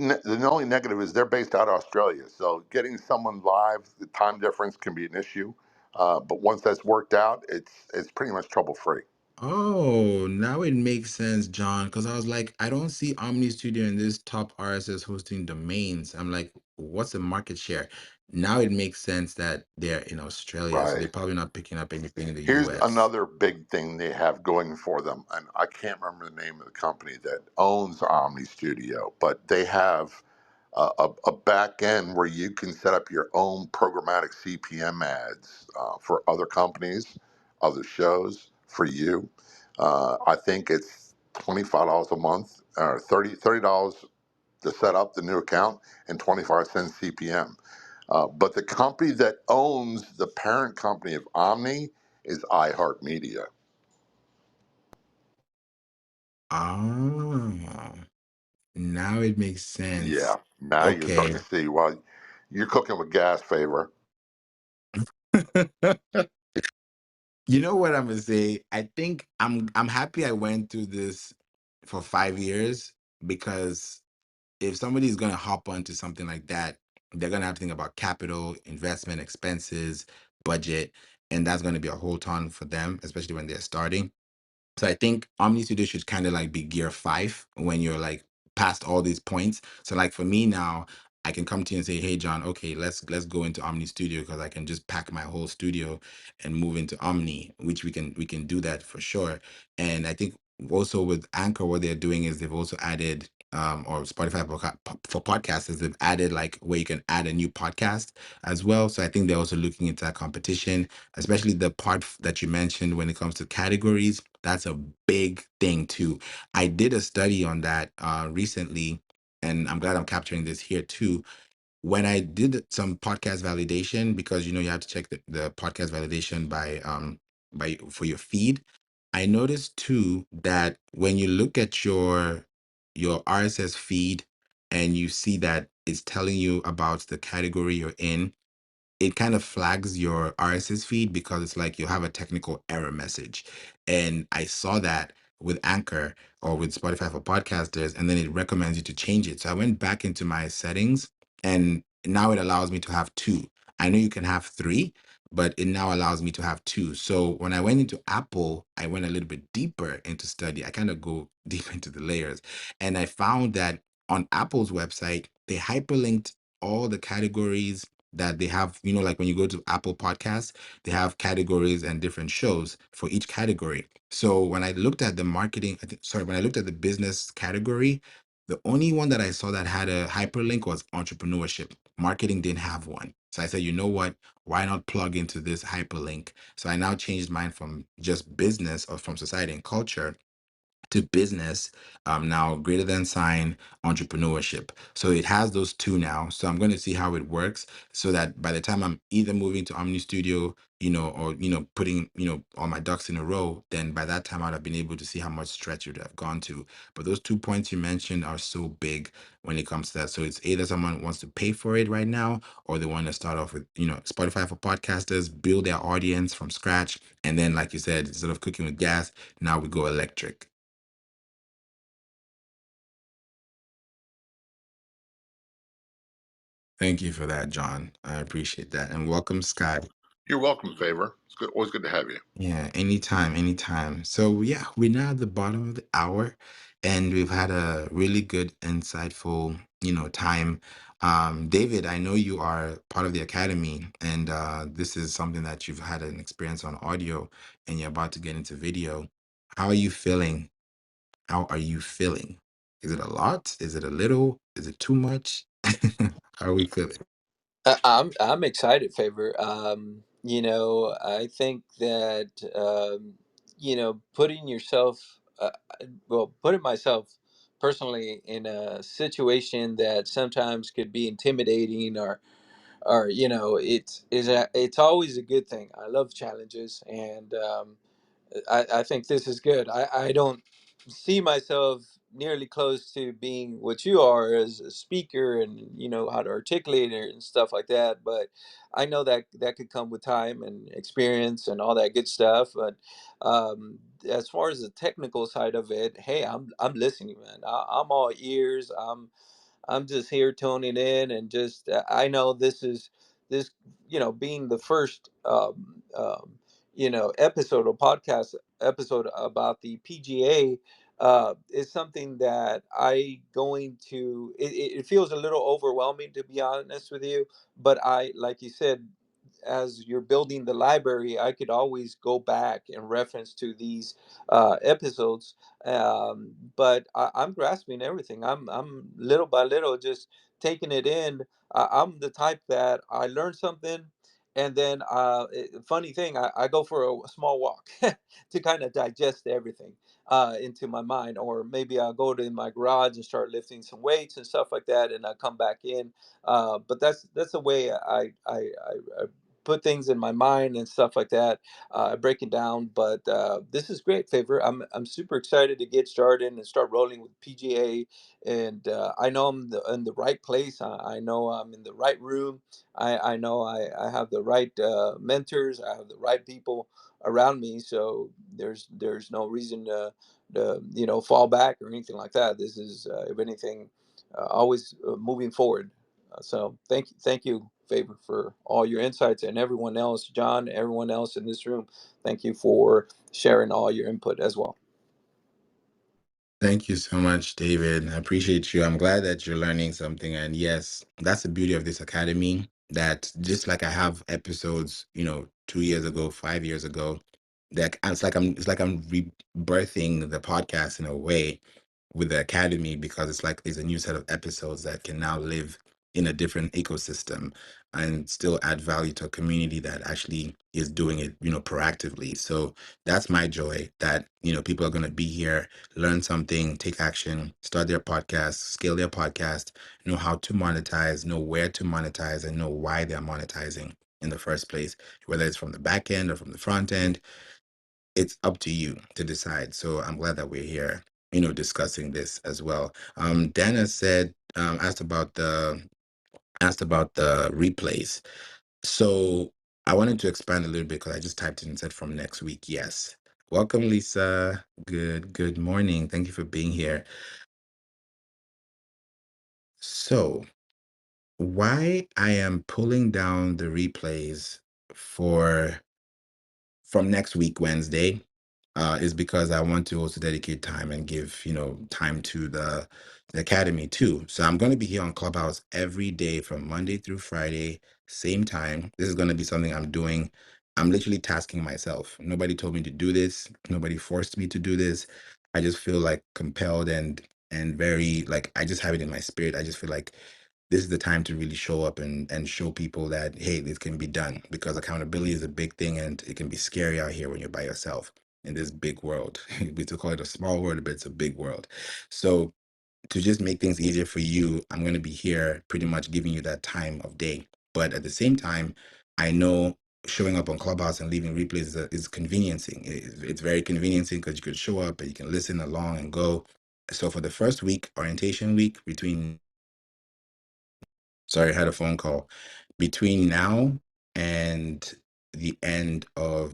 negative is they're based out of Australia, so getting someone live, the time difference can be an issue. But once that's worked out, it's pretty much trouble free. Oh, now it makes sense, John, because I was like, I don't see Omni Studio in this top RSS hosting domains. I'm like, what's the market share? Now it makes sense that they're in Australia, so they're Right. probably not picking up anything in the Here's US. another big thing they have going for them, and I can't remember the name of the company that owns Omni Studio, but they have a back end where you can set up your own programmatic CPM ads for other companies, other shows, for you. I think it's $25 a month or $30 to set up the new account and 25 cents CPM. But the company that owns the parent company of Omni is iHeartMedia. Ah, now it makes sense. Yeah, now you're starting Okay. to see why you're cooking with gas, favor. You know what I'm gonna say? I think I'm happy I went through this for 5 years because if somebody is going to hop onto something like that, they're going to have to think about capital, investment, expenses, budget, and that's going to be a whole ton for them, especially when they're starting. So I think Omni Studio should kind of like be gear 5 when you're like past all these points. So like for me now, I can come to you and say, "Hey John, okay, let's go into Omni Studio because I can just pack my whole studio and move into Omni," which we can do that for sure. And I think also with Anchor, what they're doing is they've also added or Spotify for podcasters, they've added like where you can add a new podcast as well. So I think they're also looking into that competition, especially the part that you mentioned when it comes to categories. That's a big thing too. I did a study on that recently, and I'm glad I'm capturing this here too. When I did some podcast validation, because you have to check the podcast validation by for your feed, I noticed too that when you look at your RSS feed and you see that it's telling you about the category you're in, it kind of flags your RSS feed because it's like you have a technical error message. And I saw that with Anchor or with Spotify for podcasters, and then it recommends you to change it. So I went back into my settings, and now it allows me to have two. I know you can have three, but it now allows me to have two. So when I went into Apple, I went a little bit deeper into study. I kind of go deep into the layers. And I found that on Apple's website, they hyperlinked all the categories that they have, like when you go to Apple Podcasts, they have categories and different shows for each category. So when I looked at the marketing, when I looked at the business category, the only one that I saw that had a hyperlink was entrepreneurship. Marketing didn't have one. So I said, you know what? Why not plug into this hyperlink? So I now changed mine from just business or from society and culture to business, now greater than sign entrepreneurship. So it has those two now. So I'm going to see how it works so that by the time I'm either moving to Omni Studio, or putting all my ducks in a row, then by that time I'd have been able to see how much stretch it would have gone to. But those 2 points you mentioned are so big when it comes to that. So it's either someone wants to pay for it right now, or they want to start off with Spotify for podcasters, build their audience from scratch, and then like you said, instead of cooking with gas, now we go electric. Thank you for that, John. I appreciate that. And welcome, Sky. You're welcome, Favor. It's good, always good to have you. Yeah, anytime, anytime. So, yeah, we're now at the bottom of the hour, and we've had a really good, insightful, time. David, I know you are part of the academy, and this is something that you've had an experience on audio, and you're about to get into video. How are you feeling? How are you feeling? Is it a lot? Is it a little? Is it too much? How are we feeling? I'm excited, Favor. I think that putting yourself, putting myself personally in a situation that sometimes could be intimidating, or it's always a good thing. I love challenges, and I think this is good. I don't see myself nearly close to being what you are as a speaker, and how to articulate it and stuff like that. But I know that that could come with time and experience and all that good stuff. But as far as the technical side of it, hey, I'm listening, man. I'm all ears. I'm just here tuning in, and just I know this is this being the first episode or podcast episode about the PGA is something that I going to it feels a little overwhelming, to be honest with you. But I, like you said, as you're building the library, I could always go back and reference to these episodes. But I'm grasping everything. I'm little by little just taking it in. I'm the type that I learn something, and then funny thing, I go for a small walk to kind of digest everything into my mind, or maybe I'll go to my garage and start lifting some weights and stuff like that, and I come back in. But that's the way I put things in my mind and stuff like that, break it down. But this is great, Favor. I'm super excited to get started and start rolling with PGA, and I know I'm in the right place. I know I'm in the right room. I know I have the right mentors. I have the right people around me. So there's no reason to fall back or anything like that. This is if anything. always moving forward. So thank you, Favor, for all your insights, and everyone else, John, everyone else in this room. Thank you for sharing all your input as well. Thank you so much, David. I appreciate you. I'm glad that you're learning something. And yes, that's the beauty of this academy, that just like I have episodes, 2 years ago, 5 years ago, that it's like I'm rebirthing the podcast in a way with the academy, because it's like there's a new set of episodes that can now live in a different ecosystem and still add value to a community that actually is doing it, proactively. So that's my joy, that, people are going to be here, learn something, take action, start their podcast, scale their podcast, know how to monetize, know where to monetize, and know why they're monetizing in the first place, whether it's from the back end or from the front end. It's up to you to decide. So I'm glad that we're here, discussing this as well. Dana said, asked about the replays. So I wanted to expand a little bit, because I just typed in and said from next week. Yes. Welcome, Lisa. Good morning. Thank you for being here. So why I am pulling down the replays for from next week, Wednesday, is because I want to also dedicate time and give, time to the academy too. So I'm going to be here on Clubhouse every day from Monday through Friday, same time. This is going to be something I'm doing. I'm literally tasking myself. Nobody told me to do this. Nobody forced me to do this. I just feel like compelled, and very, like, I just have it in my spirit. I just feel like this is the time to really show up and show people that, hey, this can be done, because accountability is a big thing, and it can be scary out here when you're by yourself in this big world. We to call it a small world, but it's a big world. So to just make things easier for you, I'm going to be here pretty much giving you that time of day. But at the same time, I know showing up on Clubhouse and leaving replays is conveniencing. It's very conveniencing, because you could show up and you can listen along and go. So for the first week, orientation week, sorry, I had a phone call. Between now and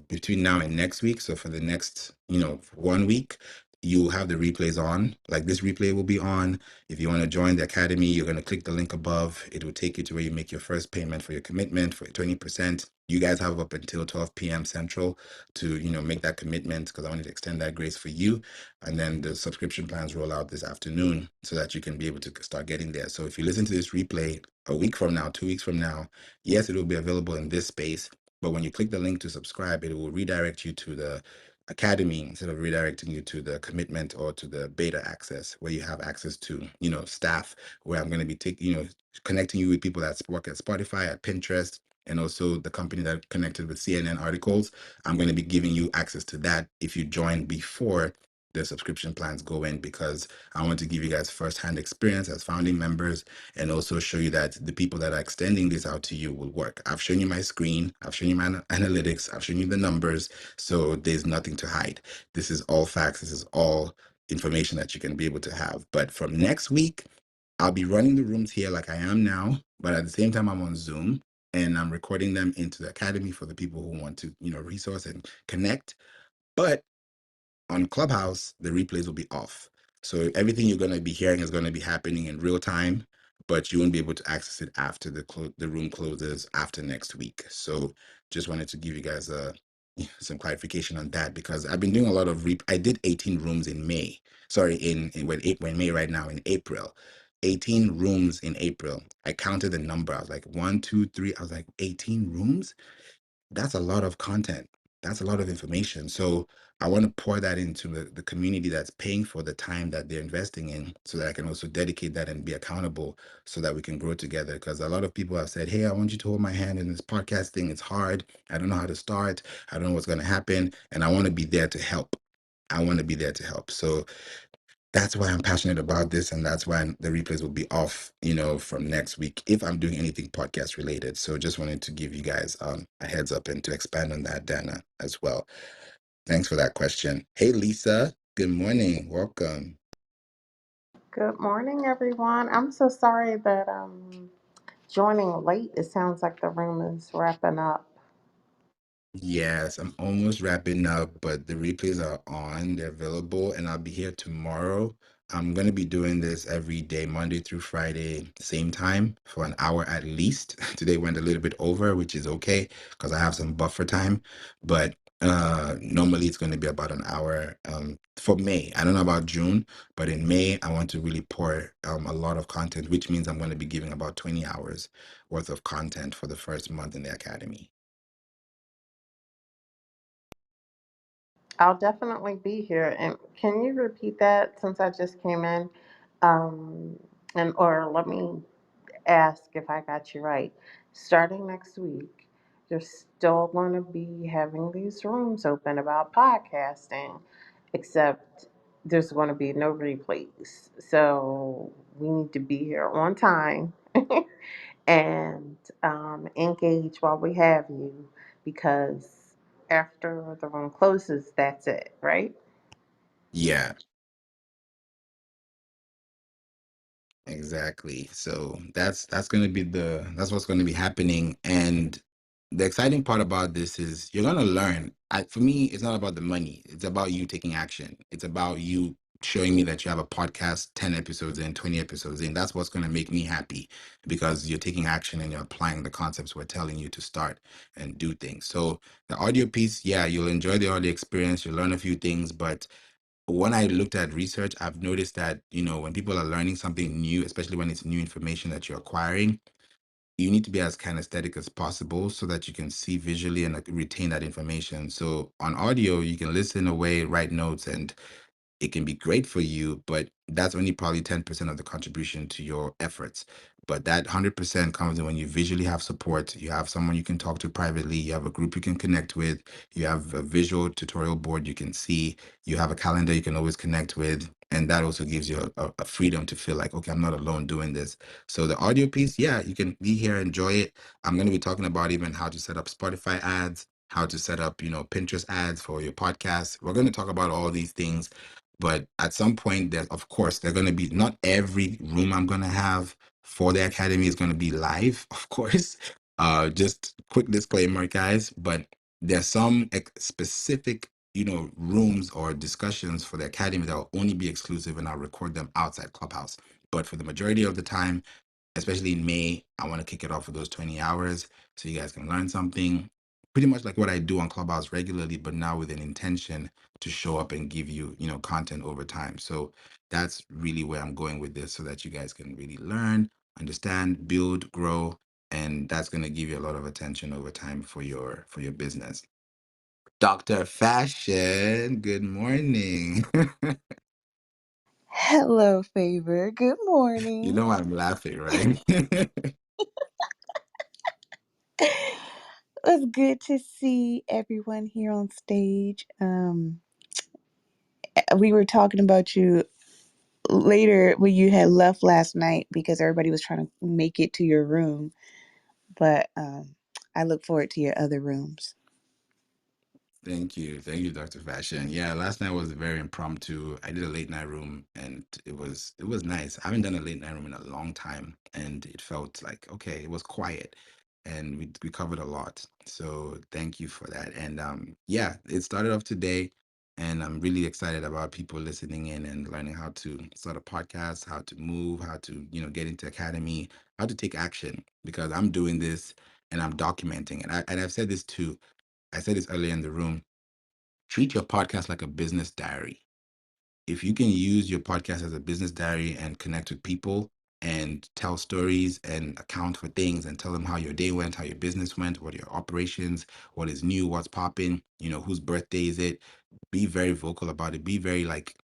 between now and next week, so for the next, 1 week, you'll have the replays on. Like, this replay will be on. If you want to join the academy, you're going to click the link above. It will take you to where you make your first payment for your commitment for 20%. You guys have up until 12 p.m. Central to, make that commitment, because I wanted to extend that grace for you. And then the subscription plans roll out this afternoon, so that you can be able to start getting there. So if you listen to this replay a week from now, 2 weeks from now, yes, it will be available in this space. But when you click the link to subscribe, it will redirect you to the academy instead of redirecting you to the commitment or to the beta access, where you have access to, staff, where I'm going to be connecting you with people that work at Spotify, at Pinterest, and also the company that connected with CNN articles. I'm going to be giving you access to that if you join before the subscription plans go in, because I want to give you guys firsthand experience as founding members, and also show you that the people that are extending this out to you will work. I've shown you my screen, I've shown you my analytics, I've shown you the numbers, so there's nothing to hide. This is all facts, this is all information that you can be able to have. But from next week, I'll be running the rooms here like I am now, but at the same time, I'm on Zoom, and I'm recording them into the academy for the people who want to, resource and connect. But on Clubhouse, the replays will be off. So everything you're going to be hearing is going to be happening in real time, but you won't be able to access it after the room closes after next week. So just wanted to give you guys some clarification on that, because I've been doing a lot of I did 18 rooms in May. Sorry, when May right now, in April. 18 rooms in April. I counted the number. I was like, 1, 2, 3. I was like, 18 rooms? That's a lot of content. That's a lot of information. So I want to pour that into the community that's paying for the time that they're investing in, so that I can also dedicate that and be accountable, so that we can grow together. Because a lot of people have said, hey, I want you to hold my hand in this podcast thing. It's hard. I don't know how to start. I don't know what's going to happen. And I want to be there to help. I want to be there to help. So that's why I'm passionate about this, and that's why the replays will be off, from next week, if I'm doing anything podcast related. So just wanted to give you guys a heads up, and to expand on that, Dana, as well. Thanks for that question. Hey, Lisa. Good morning. Welcome. Good morning, everyone. I'm so sorry that I'm joining late. It sounds like the room is wrapping up. Yes, I'm almost wrapping up, but the replays are on. They're available, and I'll be here tomorrow I'm going to be doing this every day, Monday through Friday, same time for an hour at least. Today went a little bit over, which is okay because I have some buffer time. But normally it's going to be about an hour for May. I don't know about June, but in May, I want to really pour a lot of content, which means I'm going to be giving about 20 hours worth of content for the first month in the academy. I'll definitely be here. And can you repeat that since I just came in? Um, and or let me ask if I got you right. Starting next week, you're still going to be having these rooms open about podcasting, except there's going to be no replays. So we need to be here on time and engage while we have you because after the room closes, that's it, right? Yeah. Exactly. So that's going to be that's what's going to be happening. And the exciting part about this is you're going to learn. For me, it's not about the money. It's about you taking action. It's about you showing me that you have a podcast 10 episodes in, 20 episodes in. That's what's going to make me happy because you're taking action and you're applying the concepts we're telling you to start and do things. So the audio piece, yeah, you'll enjoy the audio experience. You'll learn a few things, but when I looked at research, I've noticed that, when people are learning something new, especially when it's new information that you're acquiring, you need to be as kinesthetic as possible so that you can see visually and retain that information. So on audio, you can listen away, write notes, and it can be great for you, but that's only probably 10% of the contribution to your efforts. But that 100% comes in when you visually have support, you have someone you can talk to privately, you have a group you can connect with, you have a visual tutorial board you can see, you have a calendar you can always connect with. And that also gives you a freedom to feel like, okay, I'm not alone doing this. So the audio piece, yeah, you can be here, enjoy it. I'm going to be talking about even how to set up Spotify ads, how to set up, Pinterest ads for your podcast. We're going to talk about all these things, but at some point, there, of course, they're going to be, not every room I'm going to have for the academy is going to be live, of course. Just quick disclaimer, guys, but there's some specific, rooms or discussions for the academy that will only be exclusive, and I'll record them outside Clubhouse. But for the majority of the time, especially in May, I want to kick it off for those 20 hours so you guys can learn something. Pretty much like what I do on Clubhouse regularly, but now with an intention to show up and give you, content over time. So that's really where I'm going with this so that you guys can really learn, understand, build, grow, and that's going to give you a lot of attention over time for your business. Dr. Fashion, good morning. Hello, Favor. Good You morning. know I'm laughing, right? It's good to see everyone here on stage. We were talking about you later when you had left last night because everybody was trying to make it to your room. But I look forward to your other rooms. Thank you. Thank you, Dr. Fashion. Yeah, last night was very impromptu. I did a late night room and it was nice. I haven't done a late night room in a long time and it felt like okay, it was quiet and we covered a lot. So thank you for that. And yeah, it started off today and I'm really excited about people listening in and learning how to start a podcast, how to move, how to, get into academy, how to take action because I'm doing this and I'm documenting. And I've said this too. I said this earlier in the room. Treat your podcast like a business diary. If you can use your podcast as a business diary and connect with people and tell stories and account for things and tell them how your day went, how your business went, what are your operations, what is new, what's popping, whose birthday is it, be very vocal about it, be very like,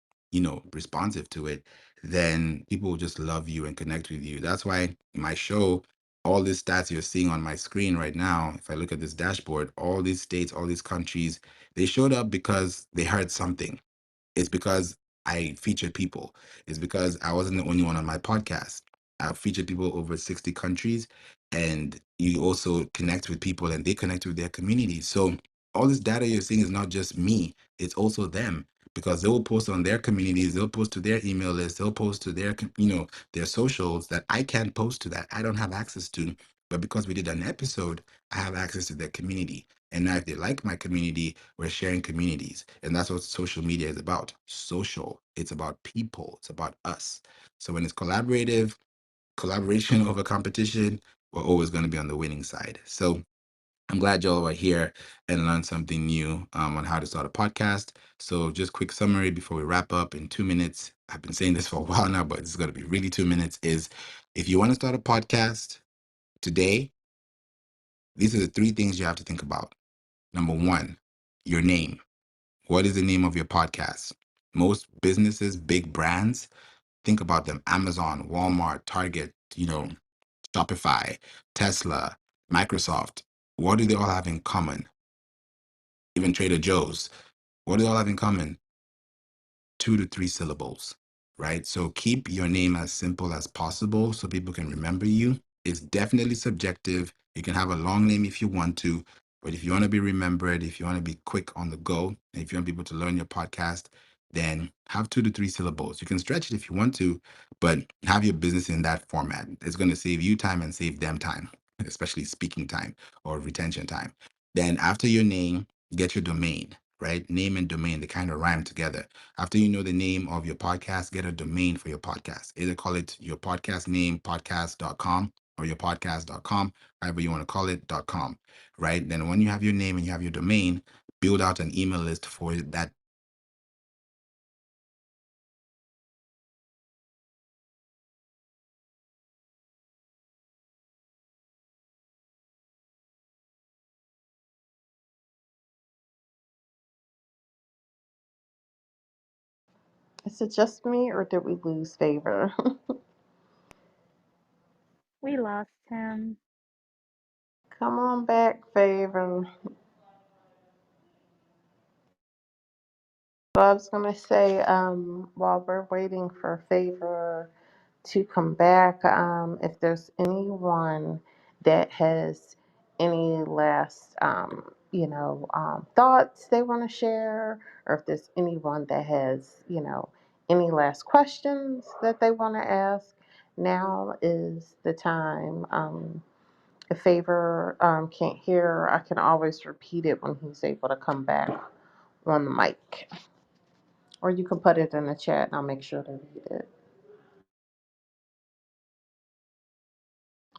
responsive to it, then people will just love you and connect with you. That's why my show, all these stats you're seeing on my screen right now, if I look at this dashboard, all these states, all these countries, they showed up because they heard something. It's because I featured people. It's because I wasn't the only one on my podcast. I've featured people over 60 countries, and you also connect with people and they connect with their communities. So all this data you're seeing is not just me, it's also them because they will post on their communities, they'll post to their email list, they'll post to their, their socials that I can't post to that. I don't have access to. But because we did an episode, I have access to their community. And now if they like my community, we're sharing communities. And that's what social media is about. Social. It's about people. It's about us. So when it's collaboration over competition, we're always going to be on the winning side. So I'm glad y'all were here and learned something new on how to start a podcast. So just quick summary before we wrap up in 2 minutes. I've been saying this for a while now, but it's going to be really 2 minutes. Is if you want to start a podcast today, these are the three things you have to think about. Number one, your name. What is the name of your podcast? Most businesses, big brands, think about them. Amazon, Walmart, Target, Shopify, Tesla, Microsoft. What do they all have in common? Even Trader Joe's. What do they all have in common? 2 to 3 syllables, right? So keep your name as simple as possible so people can remember you. It's definitely subjective. You can have a long name if you want to, but if you want to be remembered, if you want to be quick on the go, and if you want people to learn your podcast, then have 2 to 3 syllables. You can stretch it if you want to, but have your business in that format. It's going to save you time and save them time, especially speaking time or retention time. Then after your name, get your domain, right? Name and domain, they kind of rhyme together. After you know the name of your podcast, get a domain for your podcast. Either call it your podcast name, podcast.com, or your podcast.com, however you want to call it, .com, right? Then when you have your name and you have your domain, build out an email list for that. Is it just me or did we lose Favor? We lost him. Come on back, Favor. So I was gonna say, while we're waiting for Favor to come back, if there's anyone that has any last, thoughts they want to share, or if there's anyone that has, any last questions that they want to ask, now is the time. If Favor can't hear, I can always repeat it when he's able to come back on the mic. Or you can put it in the chat and I'll make sure to read it.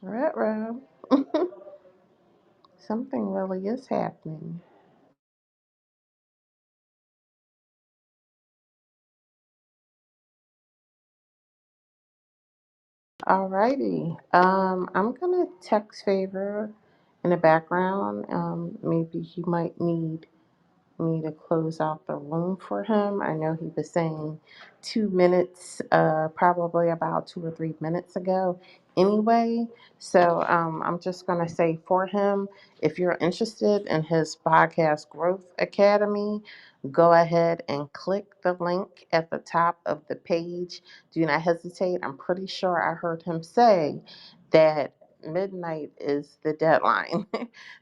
All right, Rob. Something really is happening. All righty. I'm gonna text Favor in the background. Maybe he might need me to close out the room for him. I know he was saying 2 minutes, probably about 2 or 3 minutes ago anyway. So I'm just going to say for him, if you're interested in his podcast Growth Academy, go ahead and click the link at the top of the page. Do not hesitate. I'm pretty sure I heard him say that midnight is the deadline.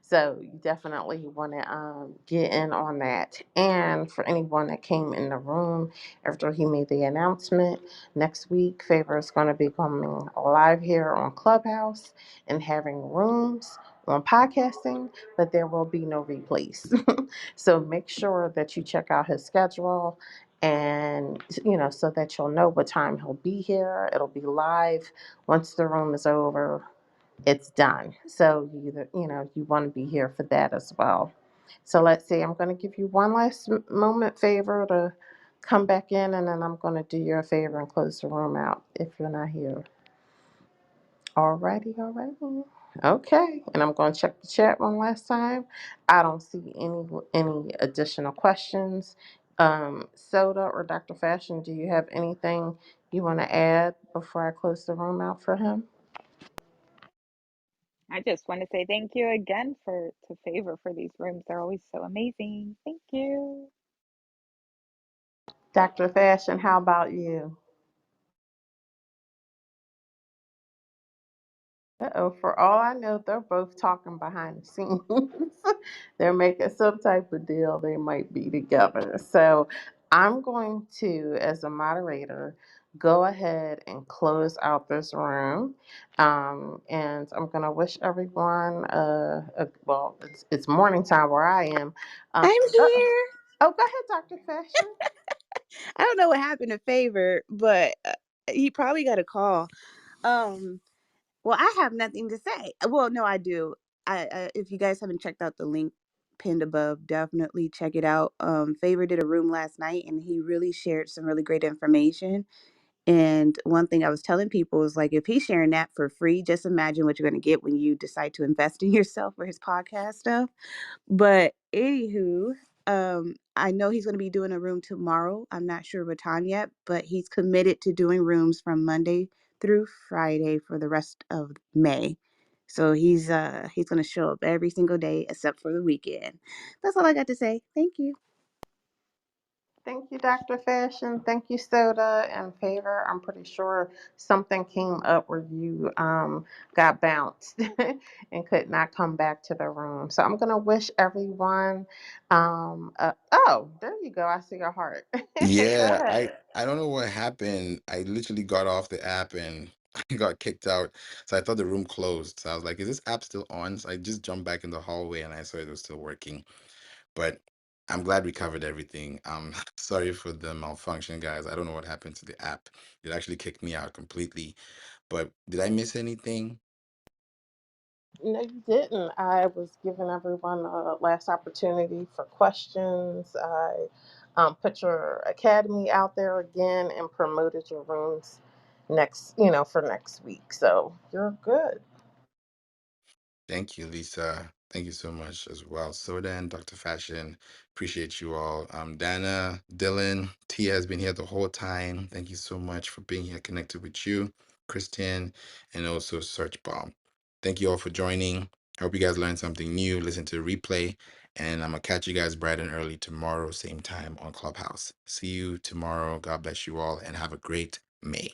So you definitely want to get in on that. And for anyone that came in the room after he made the announcement, next week Favor is going to be coming live here on Clubhouse and having rooms on podcasting, but there will be no replays. So make sure that you check out his schedule and so that you'll know what time he'll be here. It'll be live once the room is over, it's done. So you want to be here for that as well. So let's see. I'm going to give you one last moment, Favor, to come back in, and then I'm going to do you a favor and close the room out if you're not here. Alrighty, alrighty. Okay, and I'm going to check the chat one last time. I don't see any additional questions. Soda or Dr. Fashion, do you have anything you want to add before I close the room out for him? I just want to say thank you again to Favor for these rooms. They're always so amazing. Thank you. Dr. Fashion, how about you? Uh-oh, for all I know, they're both talking behind the scenes. They're making some type of deal. They might be together. So I'm going to, as a moderator, go ahead and close out this room. And I'm going to wish everyone, well, it's morning time where I am. I'm Uh, here. oh, go ahead, Dr. Fashion. I don't know what happened to Favor, but he probably got a call. Um, well, I have nothing to say. Well, no, I do. If you guys haven't checked out the link pinned above, definitely check it out. Favor did a room last night, and he really shared some really great information. And one thing I was telling people is like, if he's sharing that for free, just imagine what you're going to get when you decide to invest in yourself for his podcast stuff. But anywho, I know he's going to be doing a room tomorrow. I'm not sure what time yet, but he's committed to doing rooms from Monday through Friday for the rest of May. So he's going to show up every single day except for the weekend. That's all I got to say. Thank you. Thank you, Dr. Fashion. Thank you, Soda and Favor. I'm pretty sure something came up where you got bounced and could not come back to the room. So I'm going to wish everyone. Oh, there you go. I see your heart. Go Yeah, I ahead. I don't know what happened. I literally got off the app and I got kicked out. So I thought the room closed. So I was like, is this app still on? So I just jumped back in the hallway and I saw it was still working. But I'm glad we covered everything. Sorry for the malfunction, guys. I don't know what happened to the app. It actually kicked me out completely. But did I miss anything? No, you didn't. I was giving everyone a last opportunity for questions. I put your academy out there again and promoted your rooms for next week. So you're good. Thank you, Lisa. Thank you so much as well. Soda and Dr. Fashion, appreciate you all. Dana, Dylan, Tia has been here the whole time. Thank you so much for being here, connected with you, Christian, and also Search Bomb. Thank you all for joining. I hope you guys learned something new. Listen to the replay, and I'm gonna catch you guys bright and early tomorrow, same time on Clubhouse. See you tomorrow. God bless you all, and have a great May.